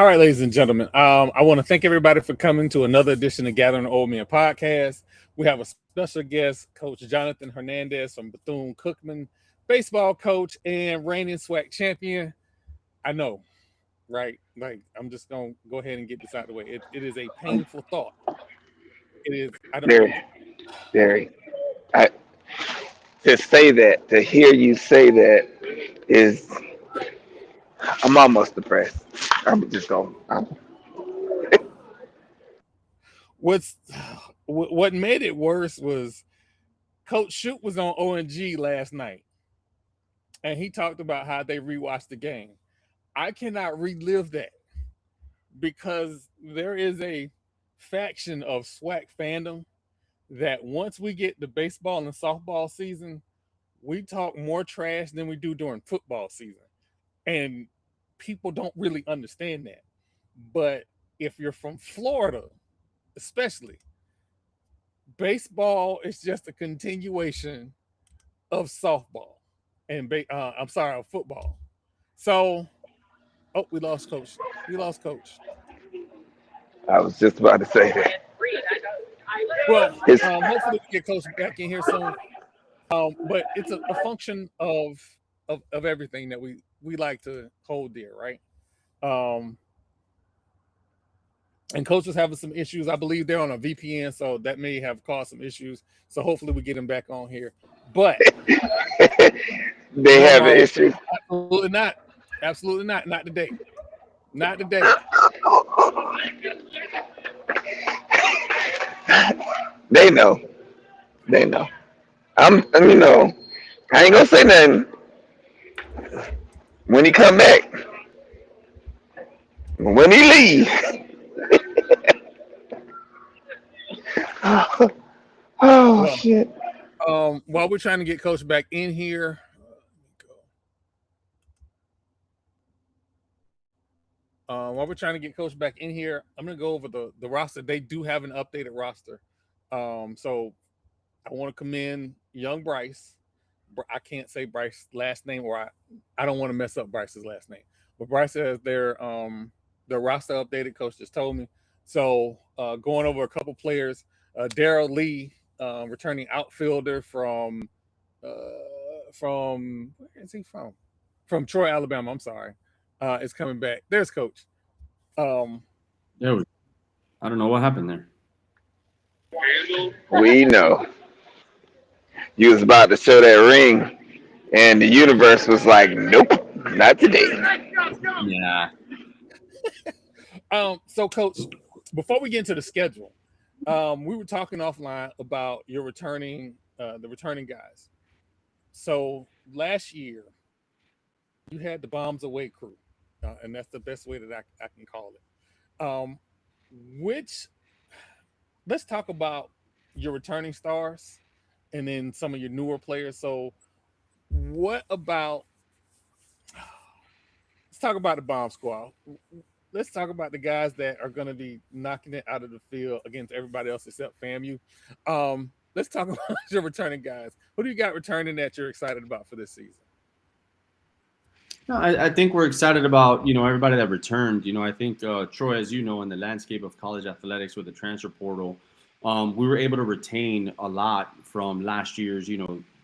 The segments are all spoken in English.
All right, ladies and gentlemen. I want to thank everybody for coming to another edition of Gathering Old Men podcast. We have a special guest, Coach Jonathan Hernandez from Bethune-Cookman, baseball coach and reigning SWAC champion. I know, right? Like, I'm just gonna go ahead and get this out of the way. It is a painful thought. It is. I don't. Very, very. I, to say that, to hear you say that, is I'm almost depressed. I'm just going. What's what made it worse was Coach Shoot was on ONG last night, and he talked about how they rewatched the game. I cannot relive that because there is a faction of SWAC fandom that once we get the baseball and softball season, we talk more trash than we do during football season. And people don't really understand that. But if you're from Florida, especially, baseball is just a continuation of softball and I'm sorry, of football. So, oh, we lost coach. We lost coach. I was just about to say that. Well, It's, hopefully we get coach back in here soon. But it's a function of everything that we like to hold dear, right? Um, and coach was having some issues. I believe they're on a VPN, so that may have caused some issues. So hopefully we get him back on here. But they have an no, issue. absolutely not. Absolutely not. Not today. Not today. They know. They know. I ain't gonna say nothing when he come back. When he leave. Oh Well, shit. while we're trying to get coach back in here, while we're trying to get coach back in here, I'm gonna go over the roster. They do have an updated roster. So I want to commend young Bryce. I can't say Bryce's last name, or I don't want to mess up Bryce's last name. But Bryce has their roster updated. Coach just told me. So going over a couple players, Daryl Lee, returning outfielder from where is he from? From Troy, Alabama. I'm sorry, is coming back. There's Coach. There we. I don't know what happened there. We know. You was about to show that ring, and the universe was like, "Nope, not today." Yeah. So Coach, before we get into the schedule, we were talking offline about your the returning guys. So last year, you had the Bombs Away crew, and that's the best way that I can call it. Which let's talk about your returning stars and then some of your newer players. So, what about? Let's talk about the Bomb Squad. Let's talk about the guys that are going to be knocking it out of the field against everybody else except FAMU. Let's talk about your returning guys. Who do you got returning that you're excited about for this season? No, I think we're excited about, everybody that returned. I think, Troy, as you know, in the landscape of college athletics with the transfer portal, we were able to retain a lot from last year's,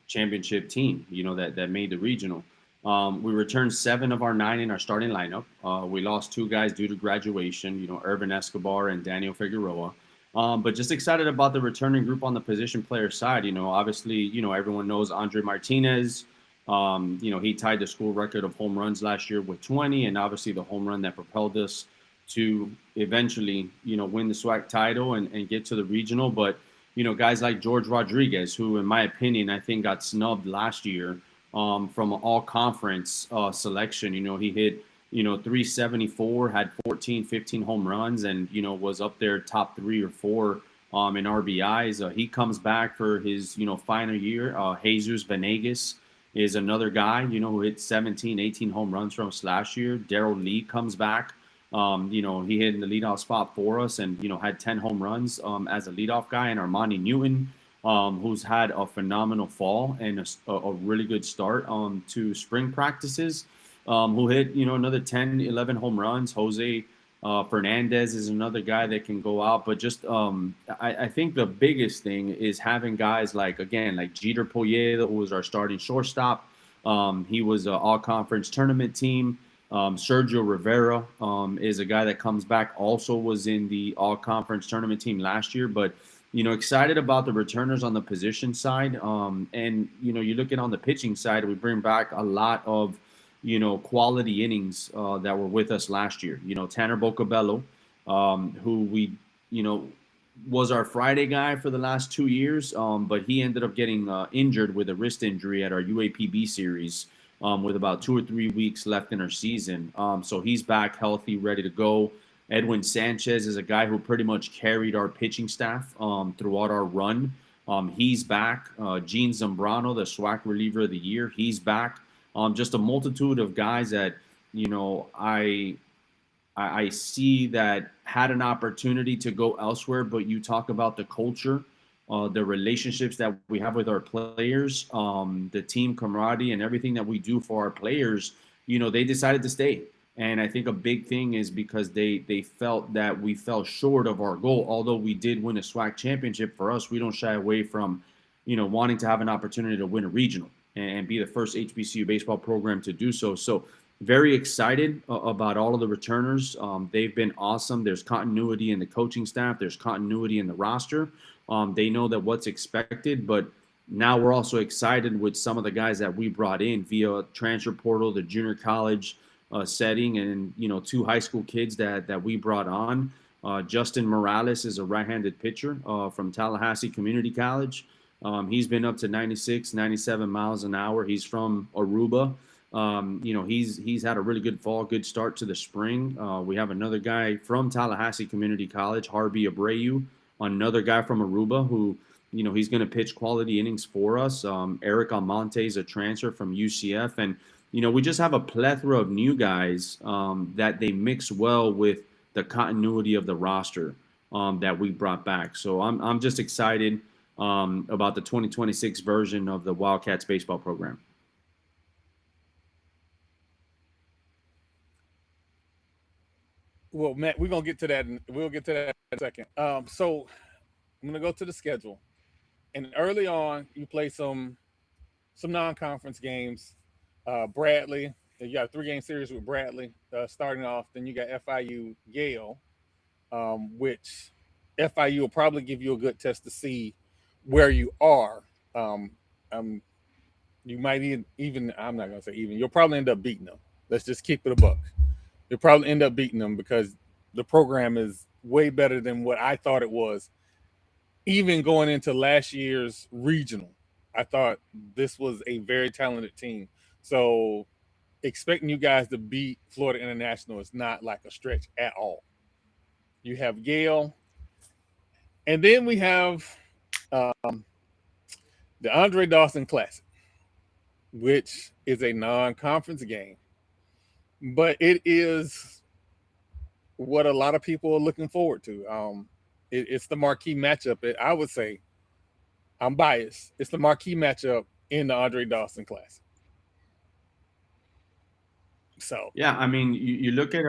championship team, that made the regional. We returned 7 of our 9 in our starting lineup. We lost 2 guys due to graduation, Urban Escobar and Daniel Figueroa. But just excited about the returning group on the position player side. Obviously, everyone knows Andre Martinez. He tied the school record of home runs last year with 20, and obviously the home run that propelled us to eventually, win the SWAC title and get to the regional. But, guys like George Rodriguez, who, in my opinion, I think got snubbed last year from an all-conference selection. He hit, 374, had 14, 15 home runs, and, was up there top 3 or 4 in RBIs. He comes back for his, final year. Jesus Venegas is another guy, who hit 17, 18 home runs from us last year. Daryl Lee comes back. He hit in the leadoff spot for us and, had 10 home runs as a leadoff guy. And Armani Newton, who's had a phenomenal fall and a really good start to spring practices, who hit, another 10, 11 home runs. Jose Fernandez is another guy that can go out, but just I think the biggest thing is having guys like, again, like Jeter Polledo, who was our starting shortstop. He was an all-conference tournament team. Sergio Rivera is a guy that comes back, also was in the all-conference tournament team last year, but excited about the returners on the position side. And you look at on the pitching side, we bring back a lot of quality innings that were with us last year. Tanner Bocabello, who we, was our Friday guy for the last 2 years, but he ended up getting injured with a wrist injury at our UAPB series with about 2 or 3 weeks left in our season. So he's back healthy, ready to go. Edwin Sanchez is a guy who pretty much carried our pitching staff throughout our run. He's back. Gene Zambrano, the SWAC reliever of the year, he's back. Just a multitude of guys that, I see that had an opportunity to go elsewhere, but you talk about the culture, the relationships that we have with our players, the team camaraderie and everything that we do for our players, they decided to stay. And I think a big thing is because they felt that we fell short of our goal. Although we did win a SWAC championship, for us, we don't shy away from, wanting to have an opportunity to win a regional and be the first HBCU baseball program to do so. So very excited about all of the returners. They've been awesome. There's continuity in the coaching staff. There's continuity in the roster. They know that what's expected, but now we're also excited with some of the guys that we brought in via transfer portal, the junior college setting, and 2 high school kids that we brought on. Justin Morales is a right-handed pitcher from Tallahassee Community College. He's been up to 96, 97 miles an hour. He's from Aruba. He's had a really good fall, good start to the spring. We have another guy from Tallahassee Community College, Harvey Abreu, another guy from Aruba who, he's going to pitch quality innings for us. Eric Almonte is a transfer from UCF. And, we just have a plethora of new guys that they mix well with the continuity of the roster that we brought back. So I'm just excited about the 2026 version of the Wildcats baseball program. Well, Matt, we're gonna get to that. We'll get to that in a second. So I'm gonna go to the schedule, and early on, you play some non-conference games. Bradley, you got a 3-game series with Bradley starting off. Then you got FIU Yale, which FIU will probably give you a good test to see where you are. You might even I'm not gonna say even. You'll probably end up beating them. Let's just keep it a buck. You'll probably end up beating them because the program is way better than what I thought it was. Even going into last year's regional, I thought this was a very talented team. So expecting you guys to beat Florida International is not like a stretch at all. You have Yale, and then we have the Andre Dawson Classic, which is a non-conference game. But it is what a lot of people are looking forward to. It's the marquee matchup. I would say, I'm biased, it's the marquee matchup in the Andre Dawson Classic. So yeah, I mean, you look at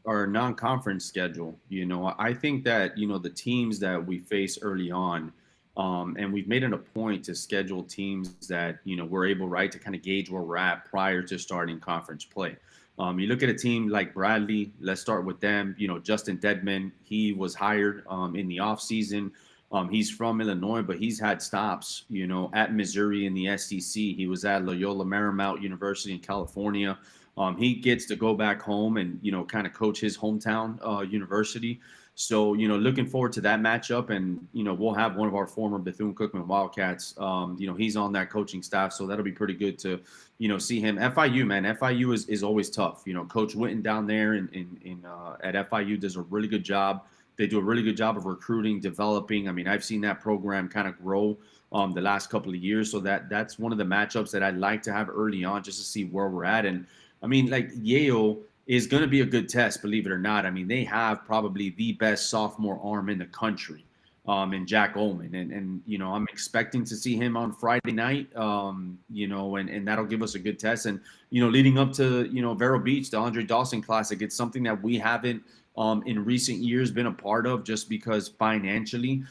our non-conference schedule. I think that the teams that we face early on, and we've made it a point to schedule teams that we're able, right, to kind of gauge where we're at prior to starting conference play. You look at a team like Bradley. Let's start with them. Justin Dedman, he was hired in the offseason. He's from Illinois, but he's had stops, at Missouri in the SEC. He was at Loyola Marymount University in California. He gets to go back home and, kind of coach his hometown university. So, looking forward to that matchup. And, we'll have one of our former Bethune-Cookman Wildcats. He's on that coaching staff. So that'll be pretty good to, see him. FIU, man, FIU is always tough. Coach Witten down there at FIU does a really good job. They do a really good job of recruiting, developing. I mean, I've seen that program kind of grow the last couple of years. So that's one of the matchups that I'd like to have early on just to see where we're at. And, I mean, like Yale is going to be a good test, believe it or not. I mean, they have probably the best sophomore arm in the country in Jack Ullman. And I'm expecting to see him on Friday night, and that'll give us a good test. And, leading up to, Vero Beach, the Andre Dawson Classic, it's something that we haven't in recent years been a part of, just because financially,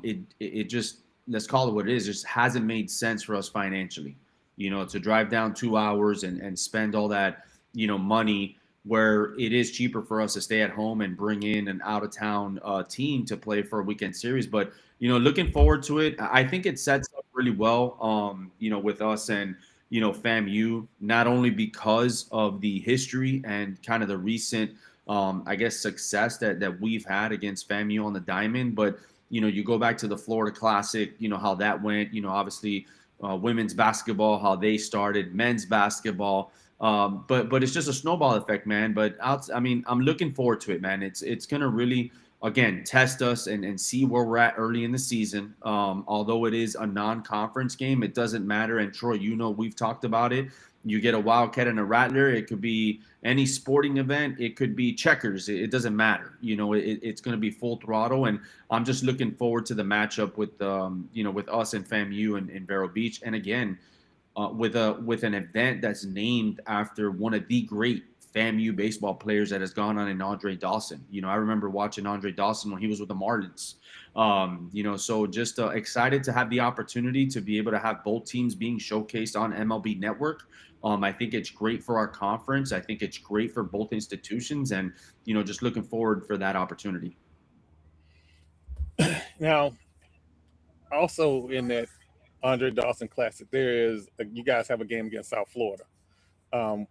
it just, let's call it what it is, just hasn't made sense for us financially. To drive down 2 hours and spend all that, money, where it is cheaper for us to stay at home and bring in an out of town team to play for a weekend series. But looking forward to it. I think it sets up really well, with us and FAMU, not only because of the history and kind of the recent, I guess, success that we've had against FAMU on the diamond, but you go back to the Florida Classic, how that went. Obviously, women's basketball, how they started, men's basketball. But it's just a snowball effect, man. But I'm looking forward to it, man. It's gonna really, again, test us and see where we're at early in the season. Although it is a non-conference game, it doesn't matter. And Troy, we've talked about it. You get a Wildcat and a Rattler. It could be any sporting event. It could be checkers. It doesn't matter. It's going to be full throttle. And I'm just looking forward to the matchup with with us and FAMU and Vero Beach. And again, with an event that's named after one of the great FAMU baseball players that has gone on, in Andre Dawson. I remember watching Andre Dawson when he was with the Marlins. So just excited to have the opportunity to be able to have both teams being showcased on MLB Network. I think it's great for our conference. I think it's great for both institutions, and just looking forward for that opportunity. Now, also in that Andre Dawson Classic, you guys have a game against South Florida,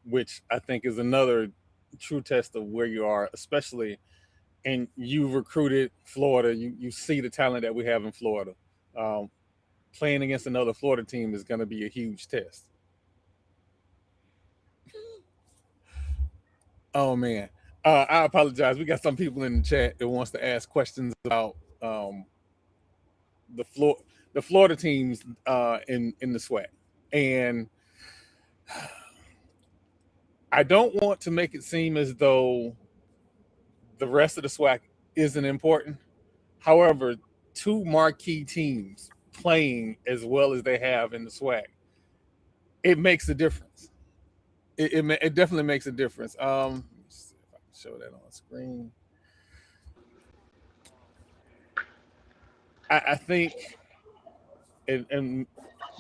which I think is another true test of where you are, especially. And you recruited Florida. You see the talent that we have in Florida. Playing against another Florida team is going to be a huge test. Oh man, I apologize. We got some people in the chat that wants to ask questions about the Florida teams in the SWAC, and I don't want to make it seem as though the rest of the SWAC isn't important. However, two marquee teams playing as well as they have in the SWAC, it makes a difference. It definitely makes a difference. Let me see if I can show that on screen. I think, and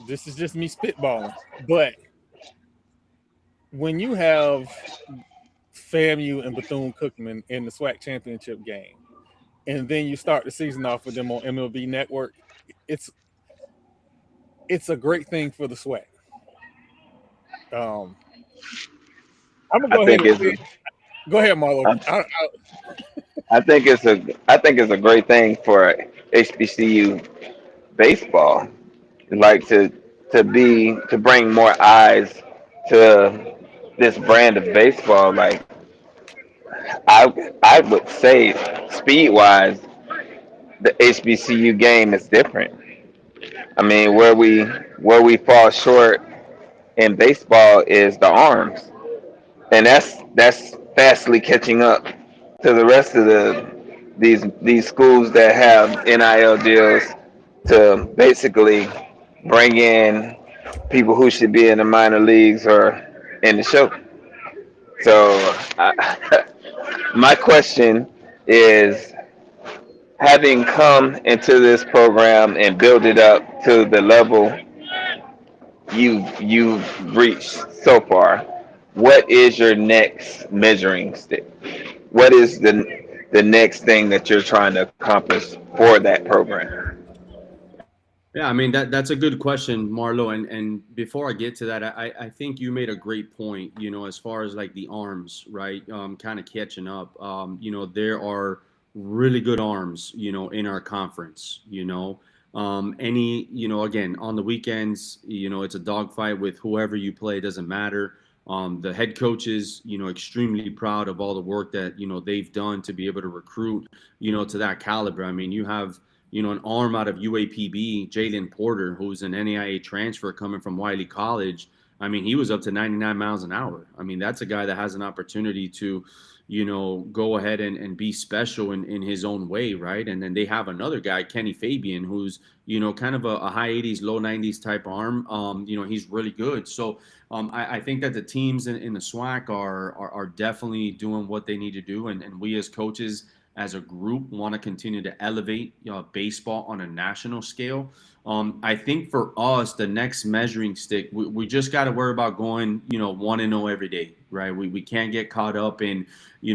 this is just me spitballing, but when you have FAMU and Bethune-Cookman in the SWAC championship game, and then you start the season off with them on MLB Network, it's a great thing for the SWAC. I'm gonna I think it's go ahead, Marlo. I think it's a great thing for HBCU baseball, like to bring more eyes to this brand of baseball. Like I would say, speed wise, the HBCU game is different. I mean, where we fall short in baseball is the arms, and that's fastly catching up to the rest of these schools that have NIL deals to basically bring in people who should be in the minor leagues or in the show. So my question is, having come into this program and build it up to the level you've reached so far, what is your next measuring stick? What is the next thing that you're trying to accomplish for that program? Yeah, I mean that's a good question, Marlo. And before I get to that, I think you made a great point. As far as like the arms, right? Kind of catching up. There are really good arms, in our conference. Again, on the weekends, it's a dogfight with whoever you play. Doesn't matter. The head coaches, extremely proud of all the work that they've done to be able to recruit, to that caliber. I mean, you have an arm out of UAPB, Jalen Porter, who's an NAIA transfer coming from Wiley College. I mean, he was up to 99 miles an hour. I mean, that's a guy that has an opportunity to, go ahead and be special in his own way, right? And then they have another guy, Kenny Fabian, who's, kind of a high 80s, low 90s type arm. He's really good. So I think that the teams in the SWAC are definitely doing what they need to do. And we as coaches, as a group, want to continue to elevate baseball on a national scale. I think for us, the next measuring stick, we just got to worry about going, 1-0 every day, right? We can't get caught up in,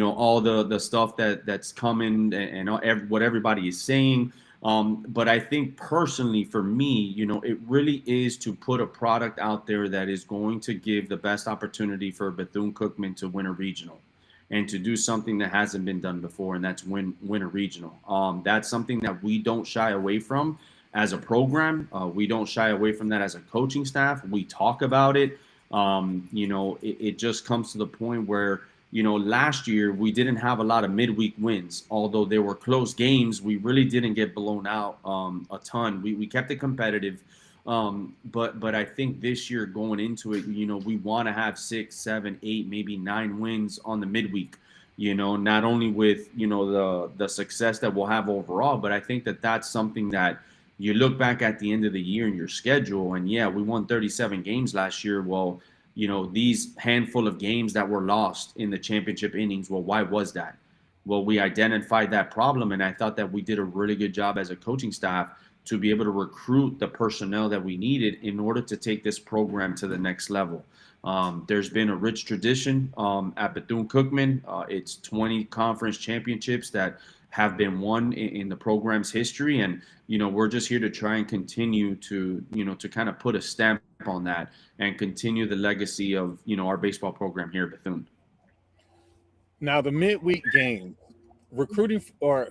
all the stuff that's coming and what everybody is saying. But I think personally for me, it really is to put a product out there that is going to give the best opportunity for Bethune-Cookman to win a regional and to do something that hasn't been done before, and that's win a regional. That's something that we don't shy away from as a program. We don't shy away from that as a coaching staff. We talk about it. It just comes to the point where, last year we didn't have a lot of midweek wins. Although there were close games, we really didn't get blown out a ton. We kept it competitive. But I think this year going into it, we want to have 6, 7, 8, maybe 9 wins on the midweek. Not only with the success that we'll have overall, but I think that that's something that you look back at the end of the year in your schedule, and yeah, we won 37 games last year. Well, these handful of games that were lost in the championship innings. Well, why was that? Well, we identified that problem, and I thought that we did a really good job as a coaching staff to be able to recruit the personnel that we needed in order to take this program to the next level. There's been a rich tradition at Bethune-Cookman. It's 20 conference championships that have been won in the program's history. And, we're just here to try and continue to, to kind of put a stamp on that and continue the legacy of, our baseball program here at Bethune. Now, the midweek game, recruiting or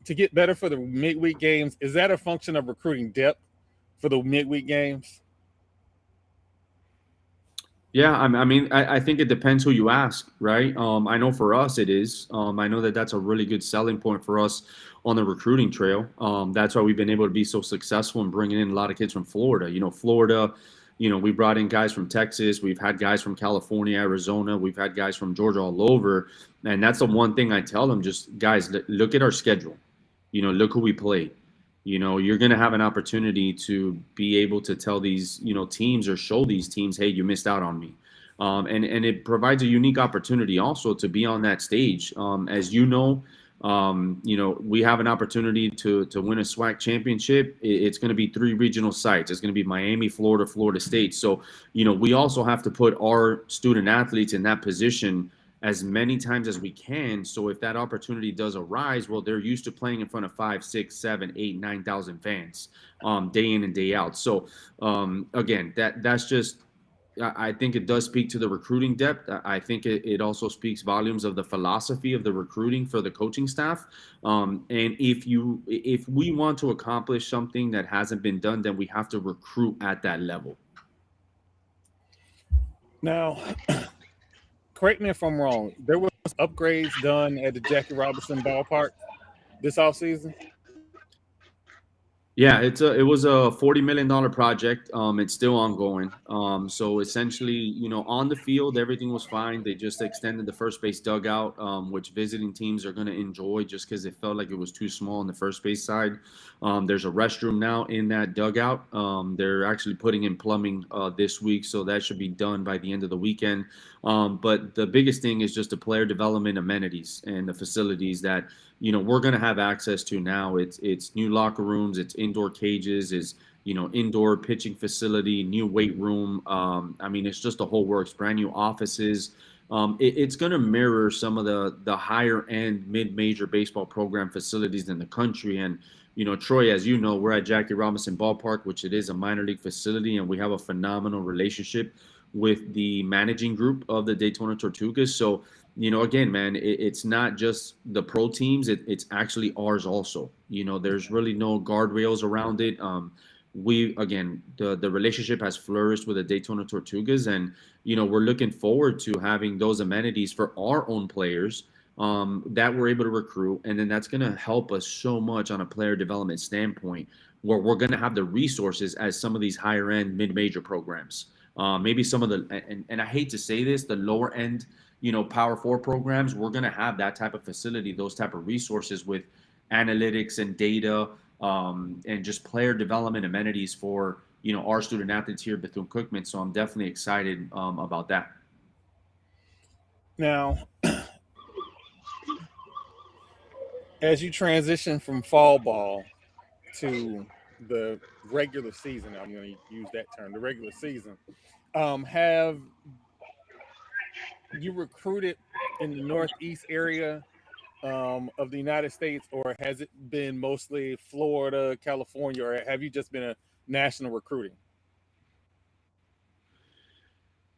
to get better for the midweek games, is that a function of recruiting depth for the midweek games? Yeah, I think it depends who you ask, right? I know for us it is. I know that that's a really good selling point for us on the recruiting trail. That's why we've been able to be so successful in bringing in a lot of kids from Florida. Florida, we brought in guys from Texas. We've had guys from California, Arizona. We've had guys from Georgia all over. And that's the one thing I tell them, just guys, look at our schedule. Look who we play. You're going to have an opportunity to be able to tell these, teams or show these teams, hey, you missed out on me. And it provides a unique opportunity also to be on that stage. As we have an opportunity to win a SWAC championship. It's going to be 3 regional sites. It's going to be Miami, Florida, Florida State. So, we also have to put our student athletes in that position as many times as we can. So if that opportunity does arise, well, they're used to playing in front of 5, 6, 7, 8, 9,000 fans day in and day out. So again, that's just, I think it does speak to the recruiting depth. I think it also speaks volumes of the philosophy of the recruiting for the coaching staff. And if we want to accomplish something that hasn't been done, then we have to recruit at that level. Now, correct me if I'm wrong, there was upgrades done at the Jackie Robinson ballpark this offseason? Yeah, it was a $40 million project. It's still ongoing. So essentially, on the field, everything was fine. They just extended the first base dugout, which visiting teams are going to enjoy just because it felt like it was too small on the first base side. There's a restroom now in that dugout. They're actually putting in plumbing this week, so that should be done by the end of the weekend. But the biggest thing is just the player development amenities and the facilities that we're going to have access to now. It's new locker rooms, it's indoor cages, is indoor pitching facility, new weight room. It's just a whole works, brand new offices. It's going to mirror some of the higher end mid-major baseball program facilities in the country. And Troy, as you know, we're at Jackie Robinson Ballpark, which it is a minor league facility, and we have a phenomenal relationship with the managing group of the Daytona Tortugas. So again, man, it's not just the pro teams, it's actually ours also. There's really no guardrails around it. The relationship has flourished with the Daytona Tortugas, and we're looking forward to having those amenities for our own players that we're able to recruit. And then that's going to help us so much on a player development standpoint, where we're going to have the resources as some of these higher end mid-major programs. Maybe some of the, and I hate to say this, the lower end, Power Four programs, we're going to have that type of facility, those type of resources with analytics and data, and just player development amenities for our student athletes here at Bethune-Cookman. So I'm definitely excited about that. Now, as you transition from fall ball to the regular season, I'm going to use that term, the regular season, have you recruited in the Northeast area of the United States, or has it been mostly Florida, California, or have you just been a national recruiting?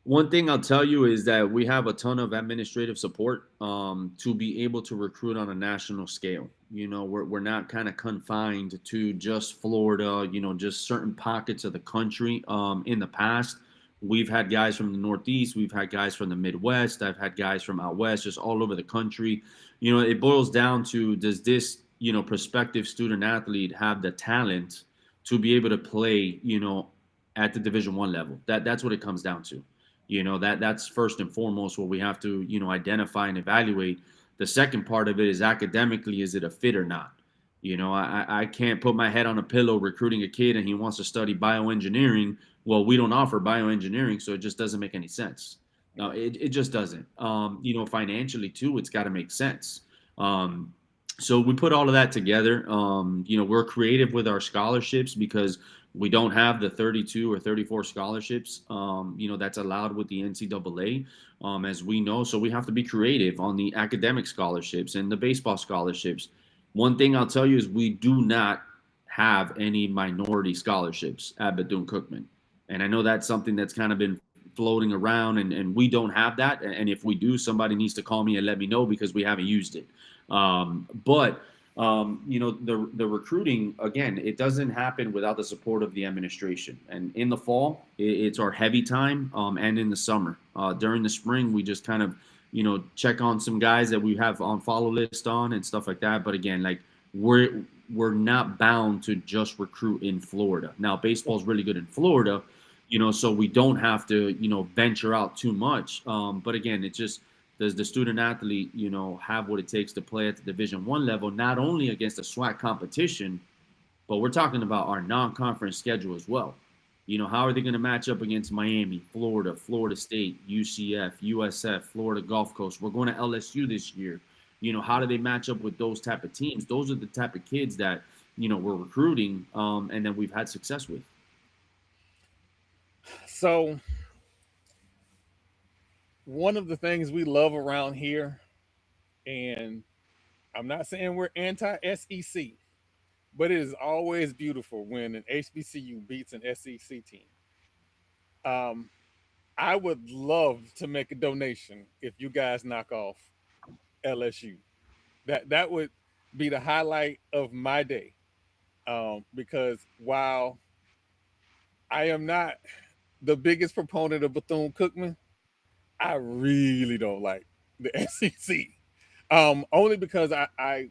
One thing I'll tell you is that we have a ton of administrative support to be able to recruit on a national scale. We're not kind of confined to just Florida, just certain pockets of the country. In the past, we've had guys from the Northeast, we've had guys from the Midwest, I've had guys from out West, just all over the country. It boils down to, does this, prospective student athlete have the talent to be able to play, at the Division I level? That's what it comes down to. That's first and foremost what we have to, identify and evaluate. The second part of it is academically, is it a fit or not? I can't put my head on a pillow recruiting a kid and he wants to study bioengineering. Well, we don't offer bioengineering, so it just doesn't make any sense. No, it just doesn't. Financially too, it's got to make sense. So we put all of that together. We're creative with our scholarships because we don't have the 32 or 34 scholarships, that's allowed with the NCAA, as we know. So we have to be creative on the academic scholarships and the baseball scholarships. One thing I'll tell you is we do not have any minority scholarships at Bethune-Cookman. And I know that's something that's kind of been floating around, and we don't have that. And if we do, somebody needs to call me and let me know because we haven't used it. But the recruiting, again, it doesn't happen without the support of the administration. And in the fall, it's our heavy time, and in the summer. During the spring, we just kind of, check on some guys that we have on follow list on and stuff like that. But again, like we're not bound to just recruit in Florida. Now, baseball is really good in Florida, so we don't have to, venture out too much. But again, it's just, does the student athlete, have what it takes to play at the Division I level, not only against a SWAC competition, but we're talking about our non-conference schedule as well. How are they going to match up against Miami, Florida, Florida State, UCF, USF, Florida Gulf Coast? We're going to LSU this year. How do they match up with those type of teams? Those are the type of kids that, we're recruiting, and that we've had success with. So one of the things we love around here, and I'm not saying we're anti-SEC, but it is always beautiful when an HBCU beats an SEC team. I would love to make a donation if you guys knock off LSU. That would be the highlight of my day, because while I am not the biggest proponent of Bethune-Cookman, I really don't like the SEC. Only because I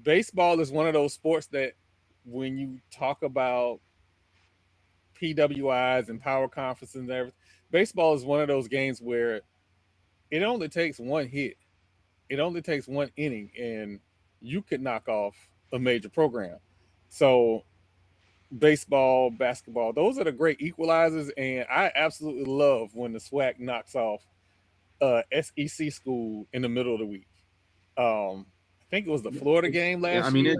baseball is one of those sports that when you talk about PWIs and power conferences and everything, baseball is one of those games where it only takes one hit. It only takes one inning and you could knock off a major program. So baseball, basketball, those are the great equalizers. And I absolutely love when the SWAC knocks off SEC school in the middle of the week. I think it was the Florida game last year.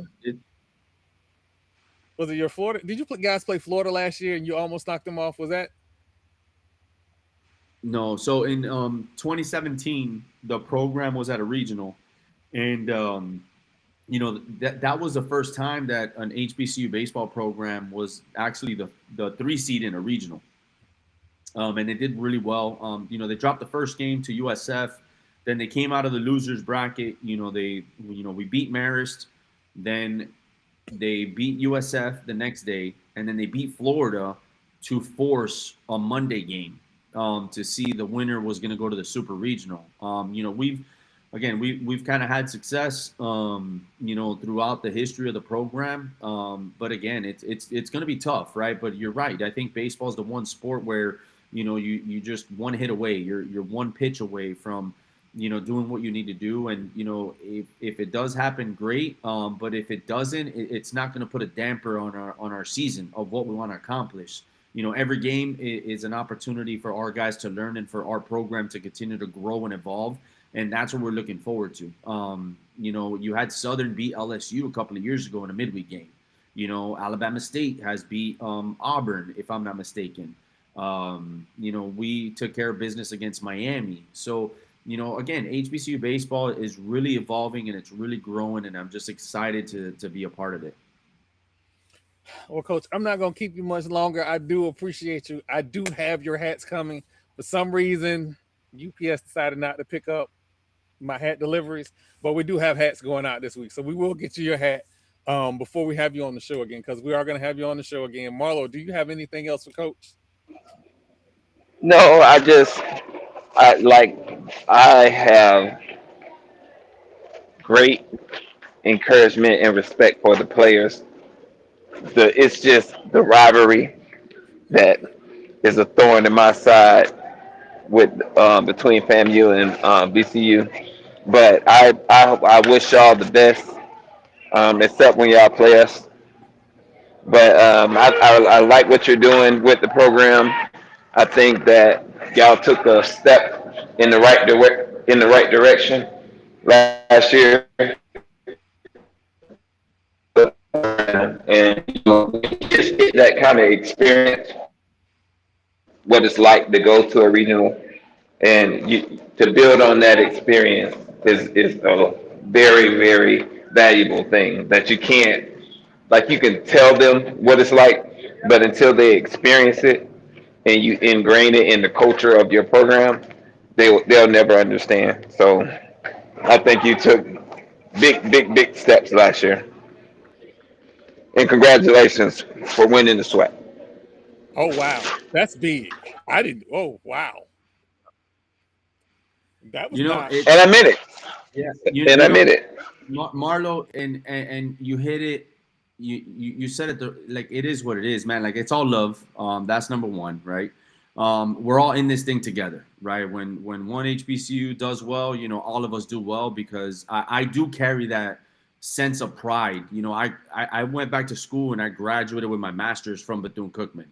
Was it your Florida? Did you guys play Florida last year and you almost knocked them off? Was that? No. So in 2017, the program was at a regional, and that was the first time that an HBCU baseball program was actually the 3 seed in a regional. And they did really well. They dropped the first game to USF. Then they came out of the losers bracket. We beat Marist. Then they beat USF the next day, and then they beat Florida to force a Monday game to see the winner was going to go to the super regional. We've kind of had success, throughout the history of the program. But again, it's going to be tough, right? But you're right. I think baseball is the one sport where you just one hit away. You're one pitch away from doing what you need to do. And if it does happen, great. But if it doesn't, it's not going to put a damper on our season of what we want to accomplish. Every game is an opportunity for our guys to learn and for our program to continue to grow and evolve. And that's what we're looking forward to. You had Southern beat LSU a couple of years ago in a midweek game. Alabama State has beat Auburn, if I'm not mistaken. We took care of business against Miami. So, again, HBCU baseball is really evolving and it's really growing, and I'm just excited to be a part of it. Well, Coach, I'm not going to keep you much longer. I do appreciate you. I do have your hats coming. For some reason, UPS decided not to pick up my hat deliveries, but we do have hats going out this week. So we will get you your hat before we have you on the show again, because we are going to have you on the show again. Marlo, do you have anything else for Coach? No, I have great encouragement and respect for the players. It's just the rivalry that is a thorn in my side with between FAMU and BCU. But I wish y'all the best, except when y'all play us. But I like what you're doing with the program. I think that y'all took a step in the right direction last year, and just get that kind of experience, what it's like to go to a regional, and to build on that experience is a very very valuable thing that you can't, like, you can tell them what it's like, but until they experience it and you ingrain it in the culture of your program, they'll never understand. So I think you took big steps last year, and congratulations for winning the SWAC. Oh, wow. That's big. I didn't. Oh, wow. That was not. It's And I meant it. yeah, And I meant it. Marlo, and you hit it. You said it like it is what it is, man. Like, it's all love. That's number one, right? We're all in this thing together, right? When one HBCU does well, all of us do well, because I do carry that sense of pride. I went back to school and I graduated with my master's from Bethune-Cookman.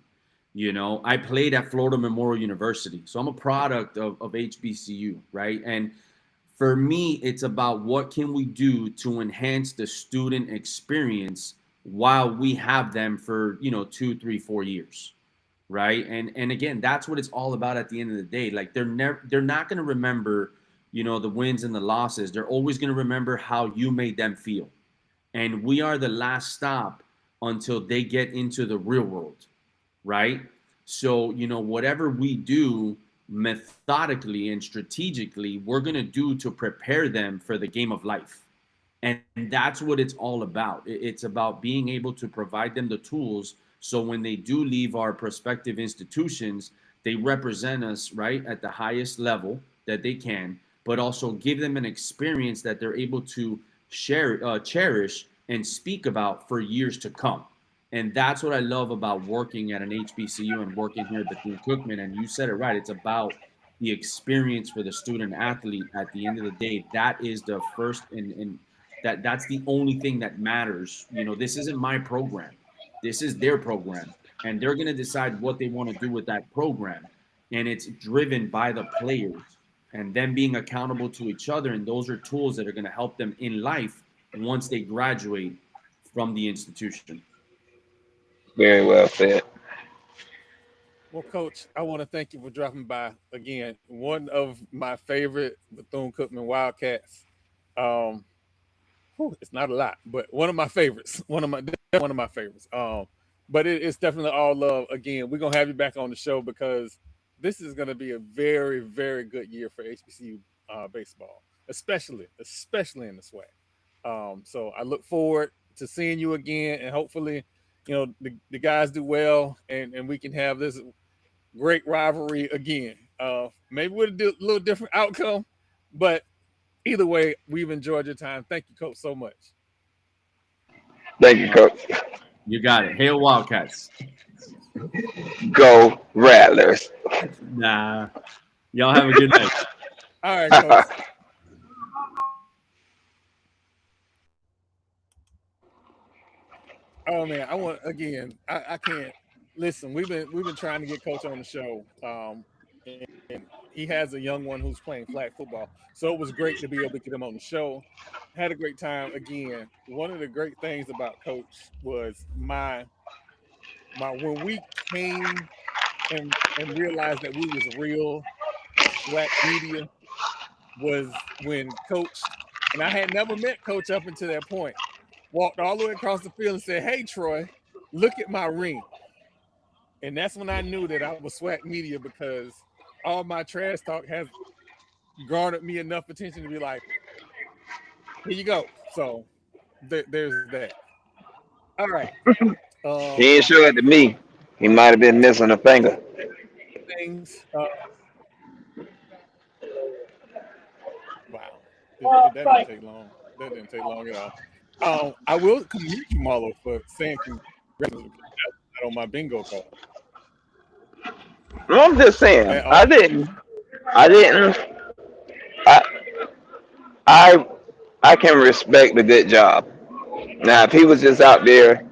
I played at Florida Memorial University, so I'm a product of HBCU, right? And for me, it's about what can we do to enhance the student experience while we have them for 2, 3, 4 years, right? And again, that's what it's all about at the end of the day. Like, they're not going to remember the wins and the losses. They're always going to remember how you made them feel, and we are the last stop until they get into the real world, right? So whatever we do methodically and strategically, we're going to do to prepare them for the game of life. And that's what it's all about. It's about being able to provide them the tools, so when they do leave our prospective institutions, they represent us, right, at the highest level that they can, but also give them an experience that they're able to cherish and speak about for years to come. And that's what I love about working at an HBCU and working here at Bethune-Cookman. And you said it right. It's about the experience for the student athlete. At the end of the day, that is the first, and that's the only thing that matters. This isn't my program. This is their program. And they're going to decide what they want to do with that program. And it's driven by the players and them being accountable to each other. And those are tools that are going to help them in life once they graduate from the institution. Very well said. Well, Coach, I want to thank you for dropping by again. One of my favorite Bethune-Cookman Wildcats. It's not a lot, but one of my favorites. One of my favorites. But it's definitely all love. Again, we're gonna have you back on the show, because this is gonna be a very, very good year for HBCU baseball, especially in the SWAC. So I look forward to seeing you again, and hopefully, the guys do well, and we can have this great rivalry again. Maybe with a little different outcome, but either way, we've enjoyed your time. Thank you, Coach, so much. Thank you, Coach. You got it. Hail Wildcats. Go Rattlers. Nah. Y'all have a good night. All right, coach. Oh man, I want again. I can't listen. We've been trying to get coach on the show. And he has a young one who's playing flag football, so it was great to be able to get him on the show. Had a great time again. One of the great things about coach was my when we came and realized that we was real SWAC media was when coach, and I had never met coach up until that point, walked all the way across the field and said, "Hey Troy, look at my ring." And that's when I knew that I was SWAC media because all my trash talk has garnered me enough attention to be like, here you go. So there's that. All right. He ain't show it to me. He might have been missing a finger. Things. Wow. That didn't take long. That didn't take long at all. I will commend you, Marlo, for saying congratulations. That on my bingo card. No, I'm just saying. At all. I didn't. I. I. I can respect the good job. Now, if he was just out there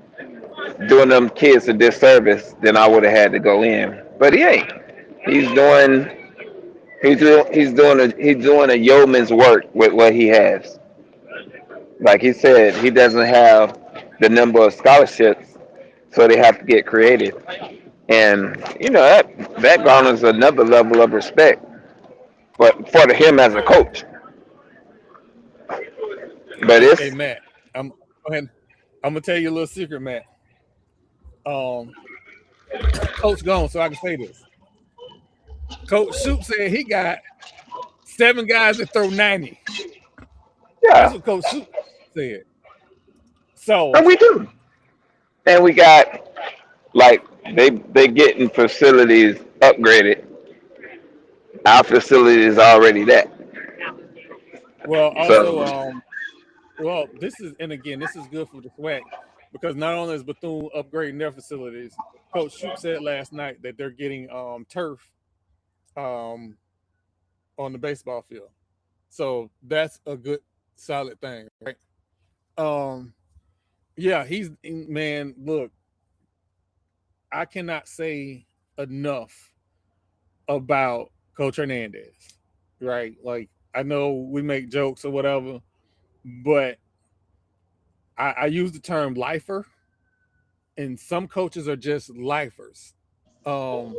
doing them kids a disservice, then I would have had to go in. But he ain't. He's doing. He's doing a yeoman's work with what he has. Like he said, he doesn't have the number of scholarships, so they have to get creative. And that garners another level of respect, but for him as a coach. But Hey, it's Matt. I'm go ahead. I'm gonna tell you a little secret, Matt. Um, Coach gone, so I can say this. Coach Soup said he got 7 guys that throw 90. That's yeah, what Coach Soup said. So and we do, and we got like they getting facilities upgraded. Our facility is already that. well, also, So well, this is and again, this is good for the SWAC because not only is Bethune upgrading their facilities, Coach Soup said last night that they're getting turf um on the baseball field. So that's a good solid thing, right? Um yeah, he's man, look, I cannot say enough about Coach Hernandez, right? Like I know we make jokes or whatever, but I use the term lifer, and some coaches are just lifers. Um,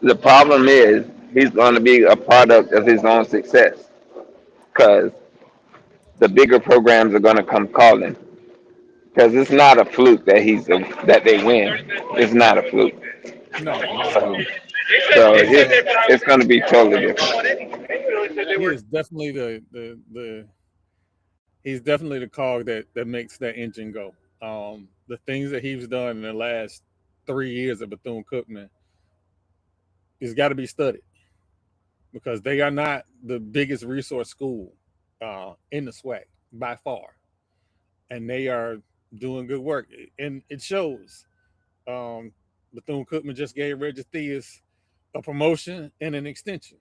the problem is he's going to be a product of his own success because the bigger programs are going to come calling. Because it's not a fluke that they win. It's not a fluke. no, not at So, all. so He's it's going to be totally different. he is definitely the he's definitely the cog that makes that engine go. The things that he's done in the last 3 years at Bethune Cookman has got to be studied because they are not the biggest resource school in the SWAC by far, and they are doing good work, and it shows. Um, Bethune Cookman just gave Regis Theus a promotion and an extension.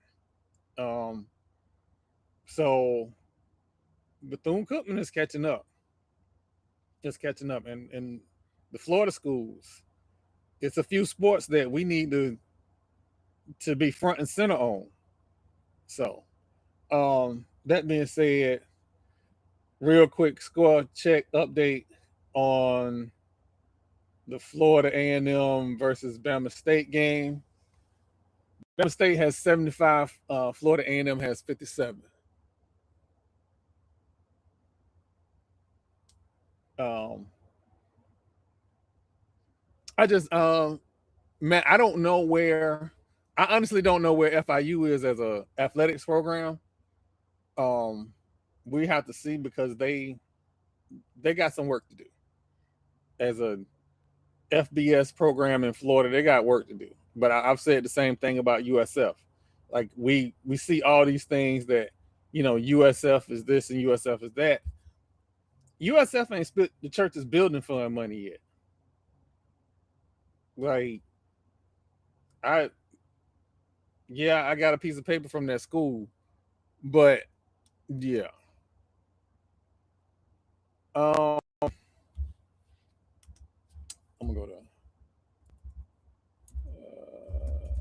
Um, so Bethune Cookman is catching up. It's catching up, and the Florida schools. It's a few sports that we need to be front and center on. So, that being said, real quick score check update on the Florida A&M versus Bama State game. Bama State has 75. Florida A&M has 57. Um, I just, man, I don't know where. I honestly don't know where FIU is as a athletics program. Um, we have to see because they got some work to do as a FBS program in Florida. They got work to do. But I've said the same thing about USF. Like we see all these things that USF is this and USF is that. USF ain't split the church's building fund money yet. Like I Yeah, I got a piece of paper from that school, but yeah. Um, I'm gonna go to.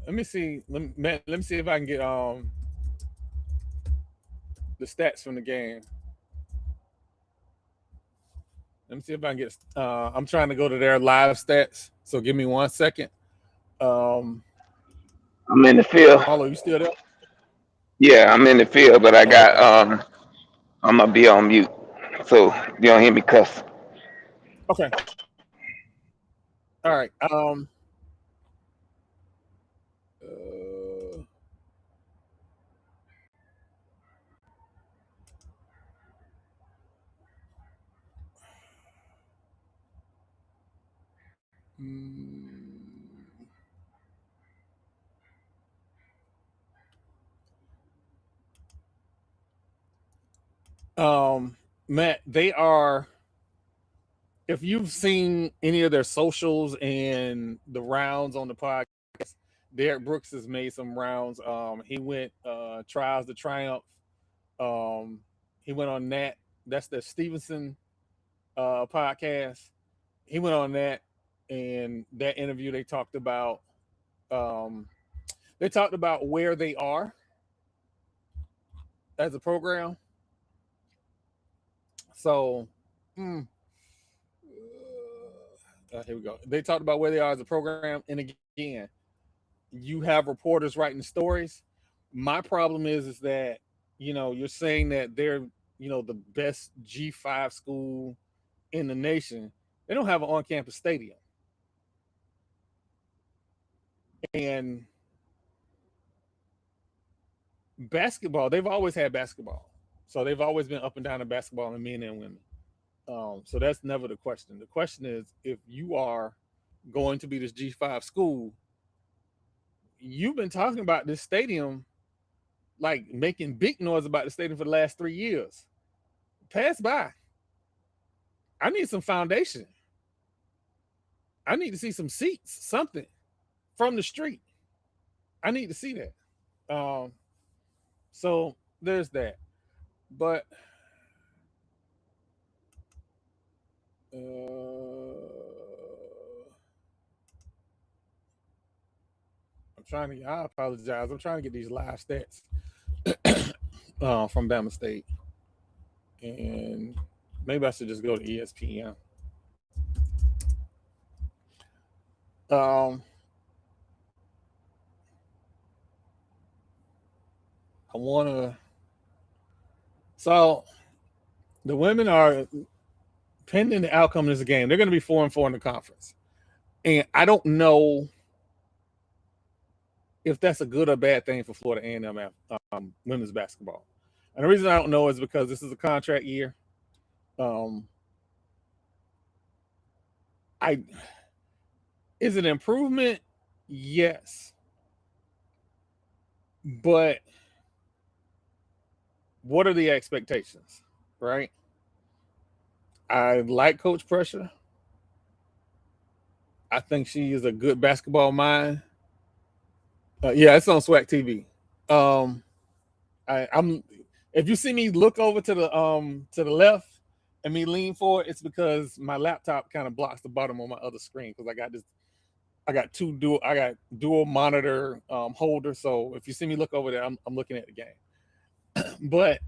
Let me see. Let me see if I can get the stats from the game. Let me see if I can get. I'm trying to go to their live stats. So give me 1 second. Um, I'm in the field. Paulo, you still there? Yeah, I'm in the field, but I Oh, got okay. I'm gonna be on mute, so you don't hear me cuss. Okay. All right. Uh, mm, Matt, they are. If you've seen any of their socials and the rounds on the podcast, Derek Brooks has made some rounds. He went Trials to Triumph. Um, he went on that. That's the Stevenson podcast. He went on that, and that interview um, they talked about where they are as a program. So, mm, here we go. They talked about where they are as a program, and again, you have reporters writing stories. My problem is that you're saying that they're the best G5 school in the nation. They don't have an on-campus stadium, and basketball. They've always had basketball, so they've always been up and down in basketball and men and women. So that's never the question. The question is if you are going to be this G5 school, you've been talking about this stadium, like making big noise about the stadium for the last 3 years. Pass by. I need some foundation. I need to see some seats, something from the street. I need to see that. Um, so there's that. But I'm trying to. I apologize. I'm trying to get these live stats from Bama State, and maybe I should just go to ESPN. Um, I want to. So the women are pending the outcome of this game. They're going to be 4-4 in the conference, and I don't know if that's a good or bad thing for Florida A&M women's basketball. And the reason I don't know is because this is a contract year. Um, I is it improvement? Yes, but what are the expectations? Right? I like Coach Pressure. I think she is a good basketball mind. Yeah, it's on SWAC TV. Um, I'm if you see me look over to the left and me lean forward, it's because my laptop kind of blocks the bottom of my other screen because I got dual monitor holder. So if you see me look over there, I'm looking at the game. But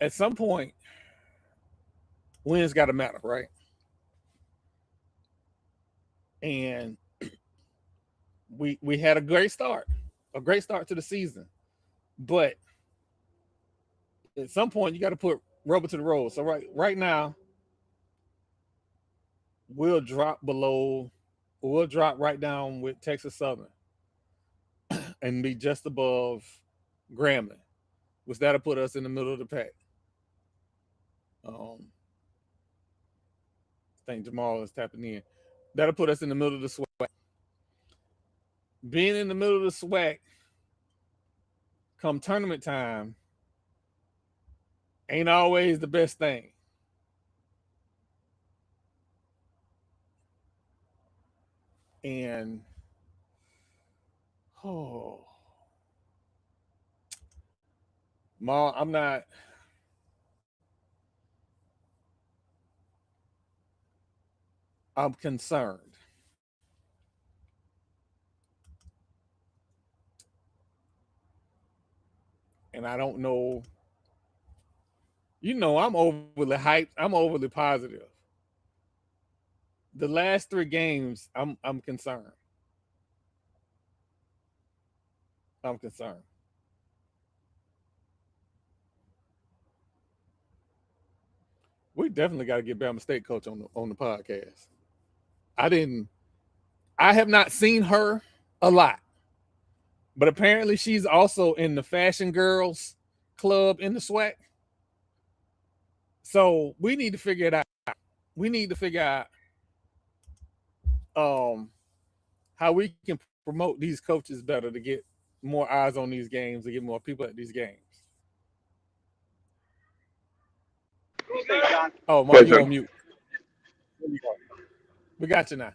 at some point, wins got to matter, right? And we had a great start to the season, but at some point you got to put rubber to the road. So right now we'll drop below, we'll drop right down with Texas Southern and be just above Grambling, which that'll put us in the middle of the pack. I think Jamal is tapping in. That'll put us in the middle of the SWAC. Being in the middle of the SWAC come tournament time ain't always the best thing. And oh, Ma, I'm concerned. And I don't know. I'm overly hyped. I'm overly positive. The last three games, I'm concerned. I'm concerned. We definitely got to get Bama State coach on the podcast. I didn't. I have not seen her a lot, but apparently she's also in the Fashion Girls Club in the SWAC. So we need to figure it out. We need to figure out um, how we can promote these coaches better to get more eyes on these games, to get more people at these games. Oh, Ma, you on mute. We got you now.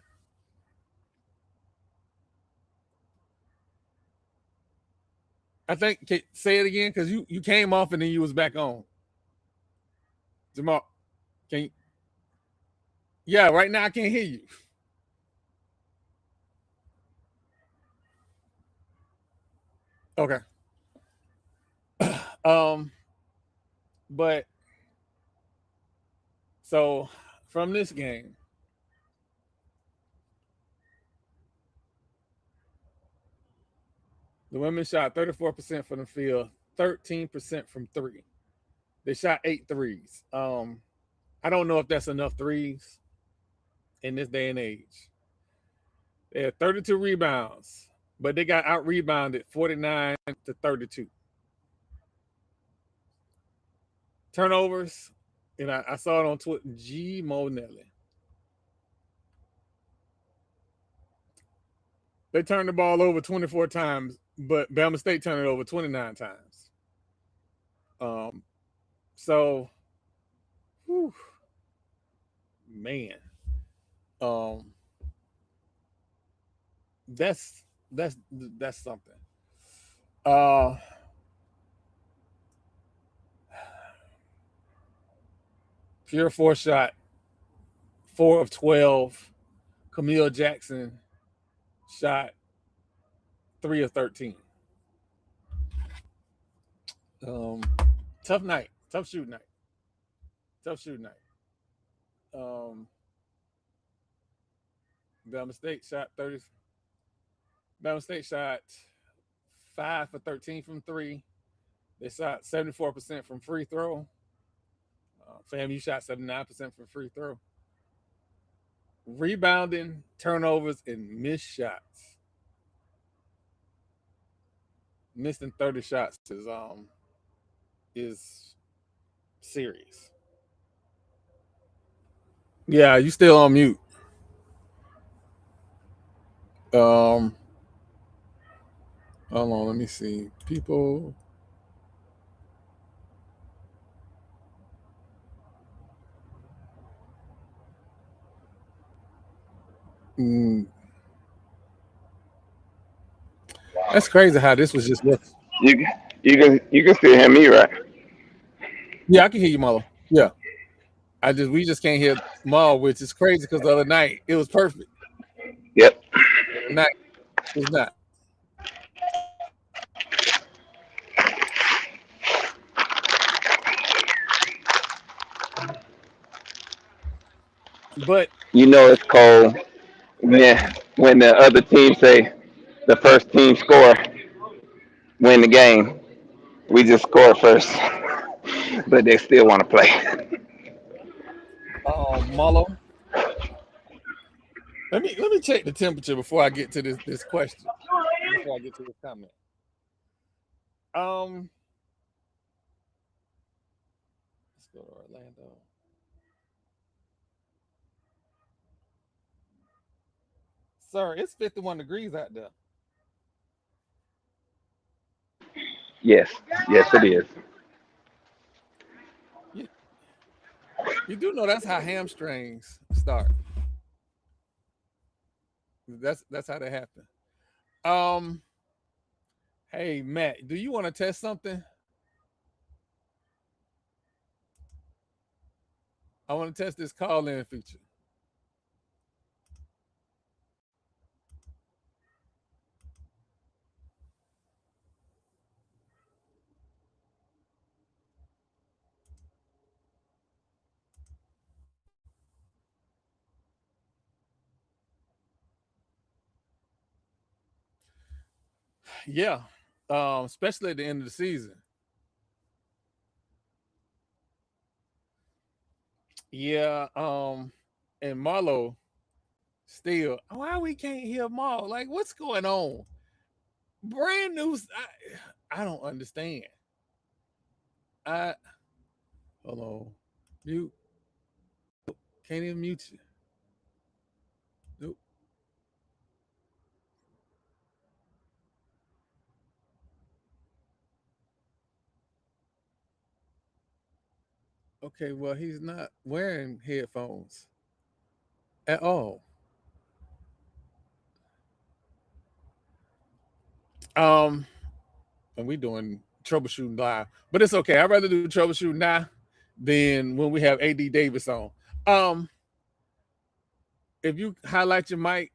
I think say it again because you came off and then you was back on. Jamal, can you? Yeah, right now I can't hear you. Okay. Um, but so from this game, the women shot 34% from the field, 13% from three. They shot 8 threes. I don't know if that's enough threes in this day and age. They had 32 rebounds, but they got out rebounded 49-32. Turnovers, and I saw it on Twitter. G. Monelli. They turned the ball over 24 times, but Bama State turned it over 29 times. So, whew, man, um, that's something. Uh, Pure four shot, 4 of 12. Camille Jackson shot 3 of 13. Um, tough night, tough shooting night, tough shooting night. Um, Bama State shot 30. Bama State shot 5 for 13 from three. They shot 74% from free throw. FAMU shot 79% from free throw. Rebounding, turnovers, and missed shots. Missing 30 shots is serious. Yeah, you still on mute. Hold on, let me see. People. Mm, that's crazy how this was just looking. You can still hear me, right? Yeah, I can hear you, Marlo. Yeah. We just can't hear Maul, which is crazy because the other night it was perfect. Yep. Tonight it's not. But You know it's cold when the other team say the first team score win the game. We just scored first, but they still want to play. Marlo, let me check the temperature before I get to this question. Before I get to this comment. Let's go to Orlando. Sir, it's 51 degrees out there. Yes, yes it is. You, you do know that's how hamstrings start. That's how that happened. Um, hey Matt, do you want to test something? I want to test this call-in feature. Yeah. Especially at the end of the season. Yeah. And Marlo still. Why we can't hear Marlo? Like, what's going on? Brand new. I don't understand. I hold on. Mute. Can't even mute you. Nope. Okay, well, he's not wearing headphones at all. Um, and we doing troubleshooting live, but it's okay. I'd rather do troubleshooting now than when we have AD Davis on. Um, if you highlight your mic,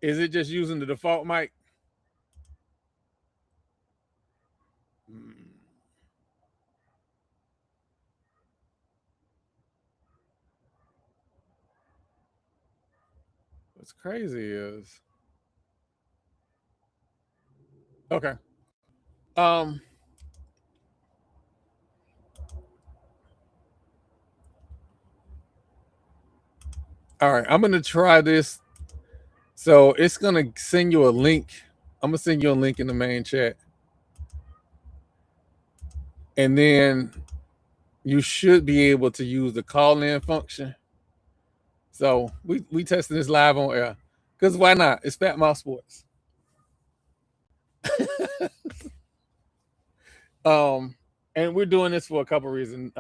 is it just using the default mic? Hmm. What's crazy is okay. Um, all right, I'm gonna try this. So it's gonna send you a link. I'm gonna send you a link in the main chat, and then you should be able to use the call in function. So we testing this live on air because why not? It's Fat Mouth Sports. um, and we're doing this for a couple reasons.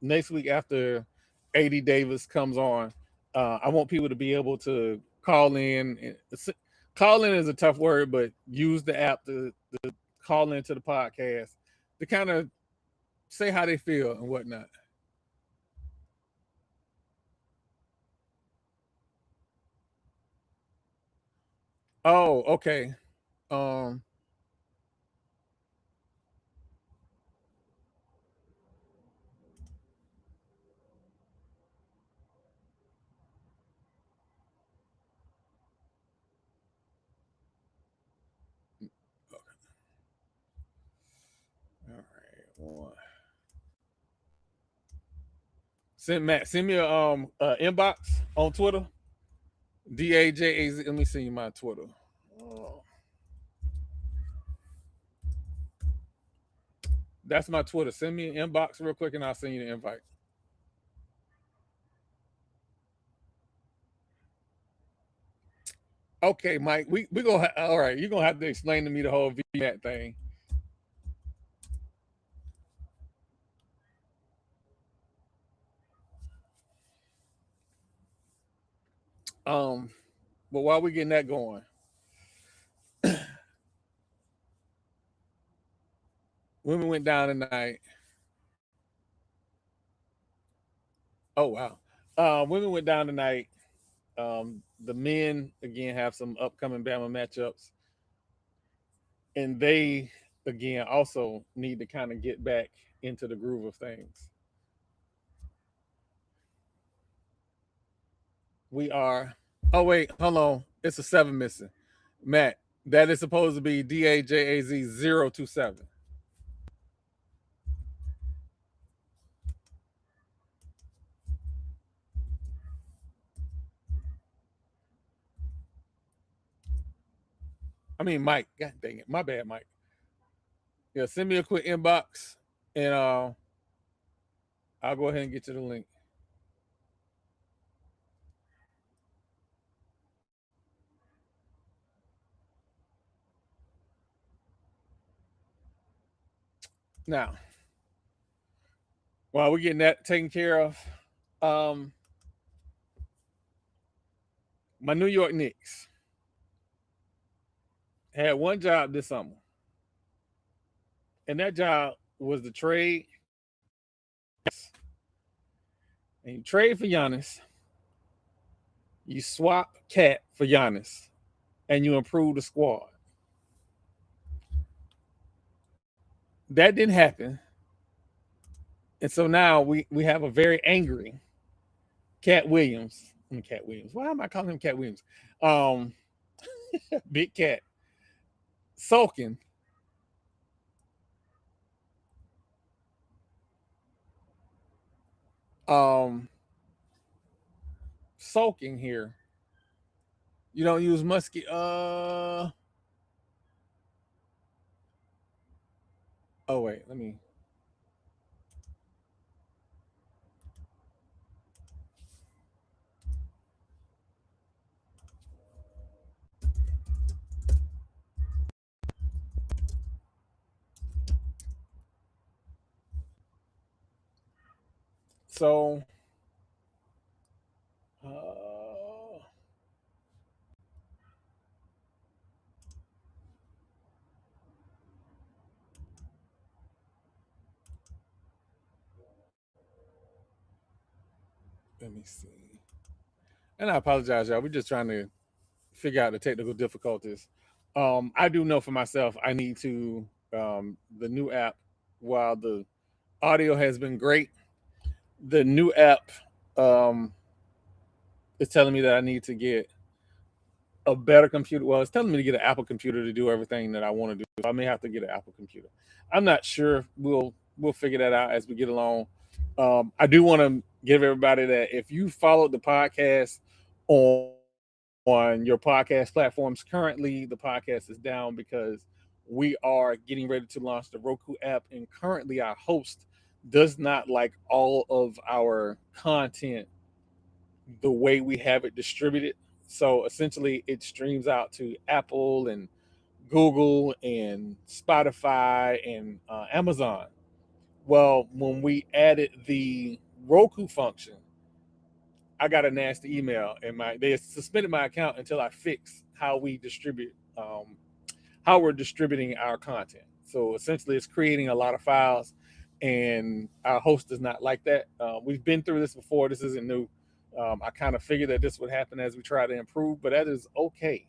Next week after AD Davis comes on, I want people to be able to call in. Call in is a tough word, but use the app to call into the podcast to kind of say how they feel and whatnot. Oh, okay. Um, all right. Send me a inbox on Twitter. DAJAZ. Let me send you my Twitter. Oh, that's my Twitter. Send me an inbox real quick and I'll send you the invite. Okay, Mike. We gonna all right. You're gonna have to explain to me the whole VMAT thing. Um, but while we getting that going, women went down tonight. Oh wow. Women went down tonight. The men again have some upcoming Bama matchups, and they again also need to kind of get back into the groove of things. We are. Oh wait, hold on. It's a seven missing. Matt, that is supposed to be DAJAZ 027. I mean Mike. God dang it. My bad, Mike. Yeah, send me a quick inbox and I'll go ahead and get you the link. Now, while we're getting that taken care of, um, My New York Knicks had one job this summer, and that job was to trade. And you trade for Giannis, you swap Cat for Giannis, and you improve the squad. That didn't happen. And so now we have a very angry Cat Williams. I mean, Cat Williams. Why am I calling him Cat Williams? Um, Big Cat sulking. Um, Sulking here. You don't use musky. Oh wait, let me. So, let me see. And I apologize, y'all. We're just trying to figure out the technical difficulties. I do know for myself, I need to the new app. While the audio has been great, the new app um, is telling me that I need to get a better computer. Well, it's telling me to get an Apple computer to do everything that I want to do. So I may have to get an Apple computer. I'm not sure. We'll figure that out as we get along. I do want to give everybody that if you followed the podcast on your podcast platforms, currently the podcast is down because we are getting ready to launch the Roku app, and currently our host does not like all of our content the way we have it distributed. So essentially, it streams out to Apple and Google and Spotify and Amazon. Well, when we added the Roku function, I got a nasty email, and they suspended my account until I fix how we're distributing our content. So essentially, it's creating a lot of files, and our host does not like that. We've been through this before. This isn't new. I kind of figured that this would happen as we try to improve, but that is okay.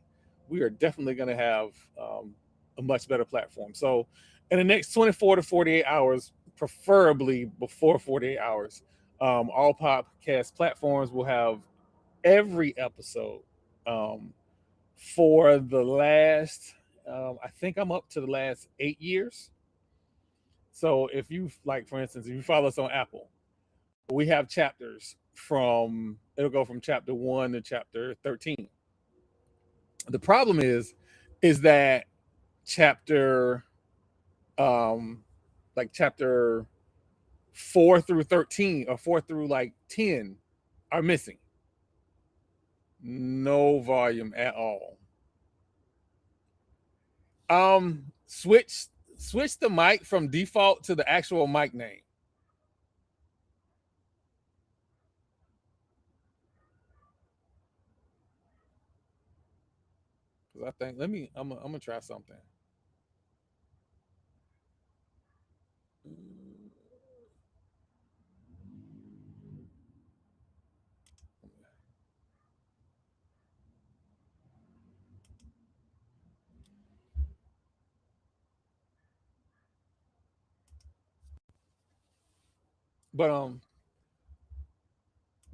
We are definitely going to have a much better platform. So, in the next 24 to 48 hours, preferably before 48 hours, all podcast platforms will have every episode um, for the last, I think I'm up to the last 8 years. So if you, like, for instance, if you follow us on Apple, we have chapters it'll go from chapter 1 to chapter 13. The problem is that chapter, like chapter 4 through 13 or 4 through like 10 are missing. No volume at all. Switch the mic from default to the actual mic name. Because I think I'm gonna try something. But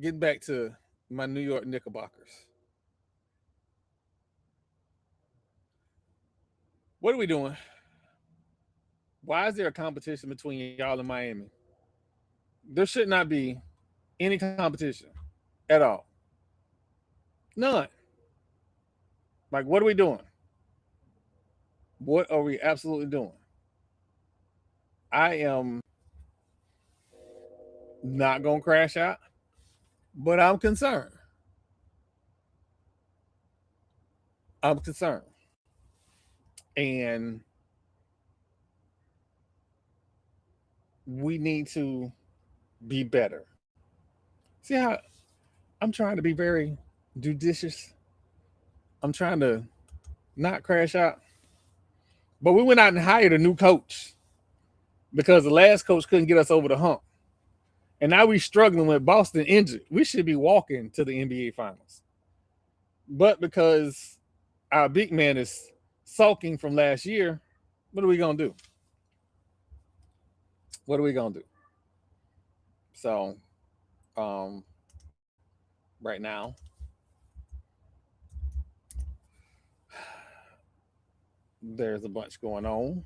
getting back to my New York Knickerbockers. What are we doing? Why is there a competition between y'all and Miami? There should not be any competition at all. None. Like, what are we doing? What are we absolutely doing? I am not gonna crash out, but I'm concerned. I'm concerned. And we need to be better. See how I'm trying to be very judicious. I'm trying to not crash out. But we went out and hired a new coach because the last coach couldn't get us over the hump. And now we're struggling with Boston injured. We should be walking to the NBA Finals. But because our big man is sulking from last year, what are we going to do? What are we going to do? So, right now, there's a bunch going on.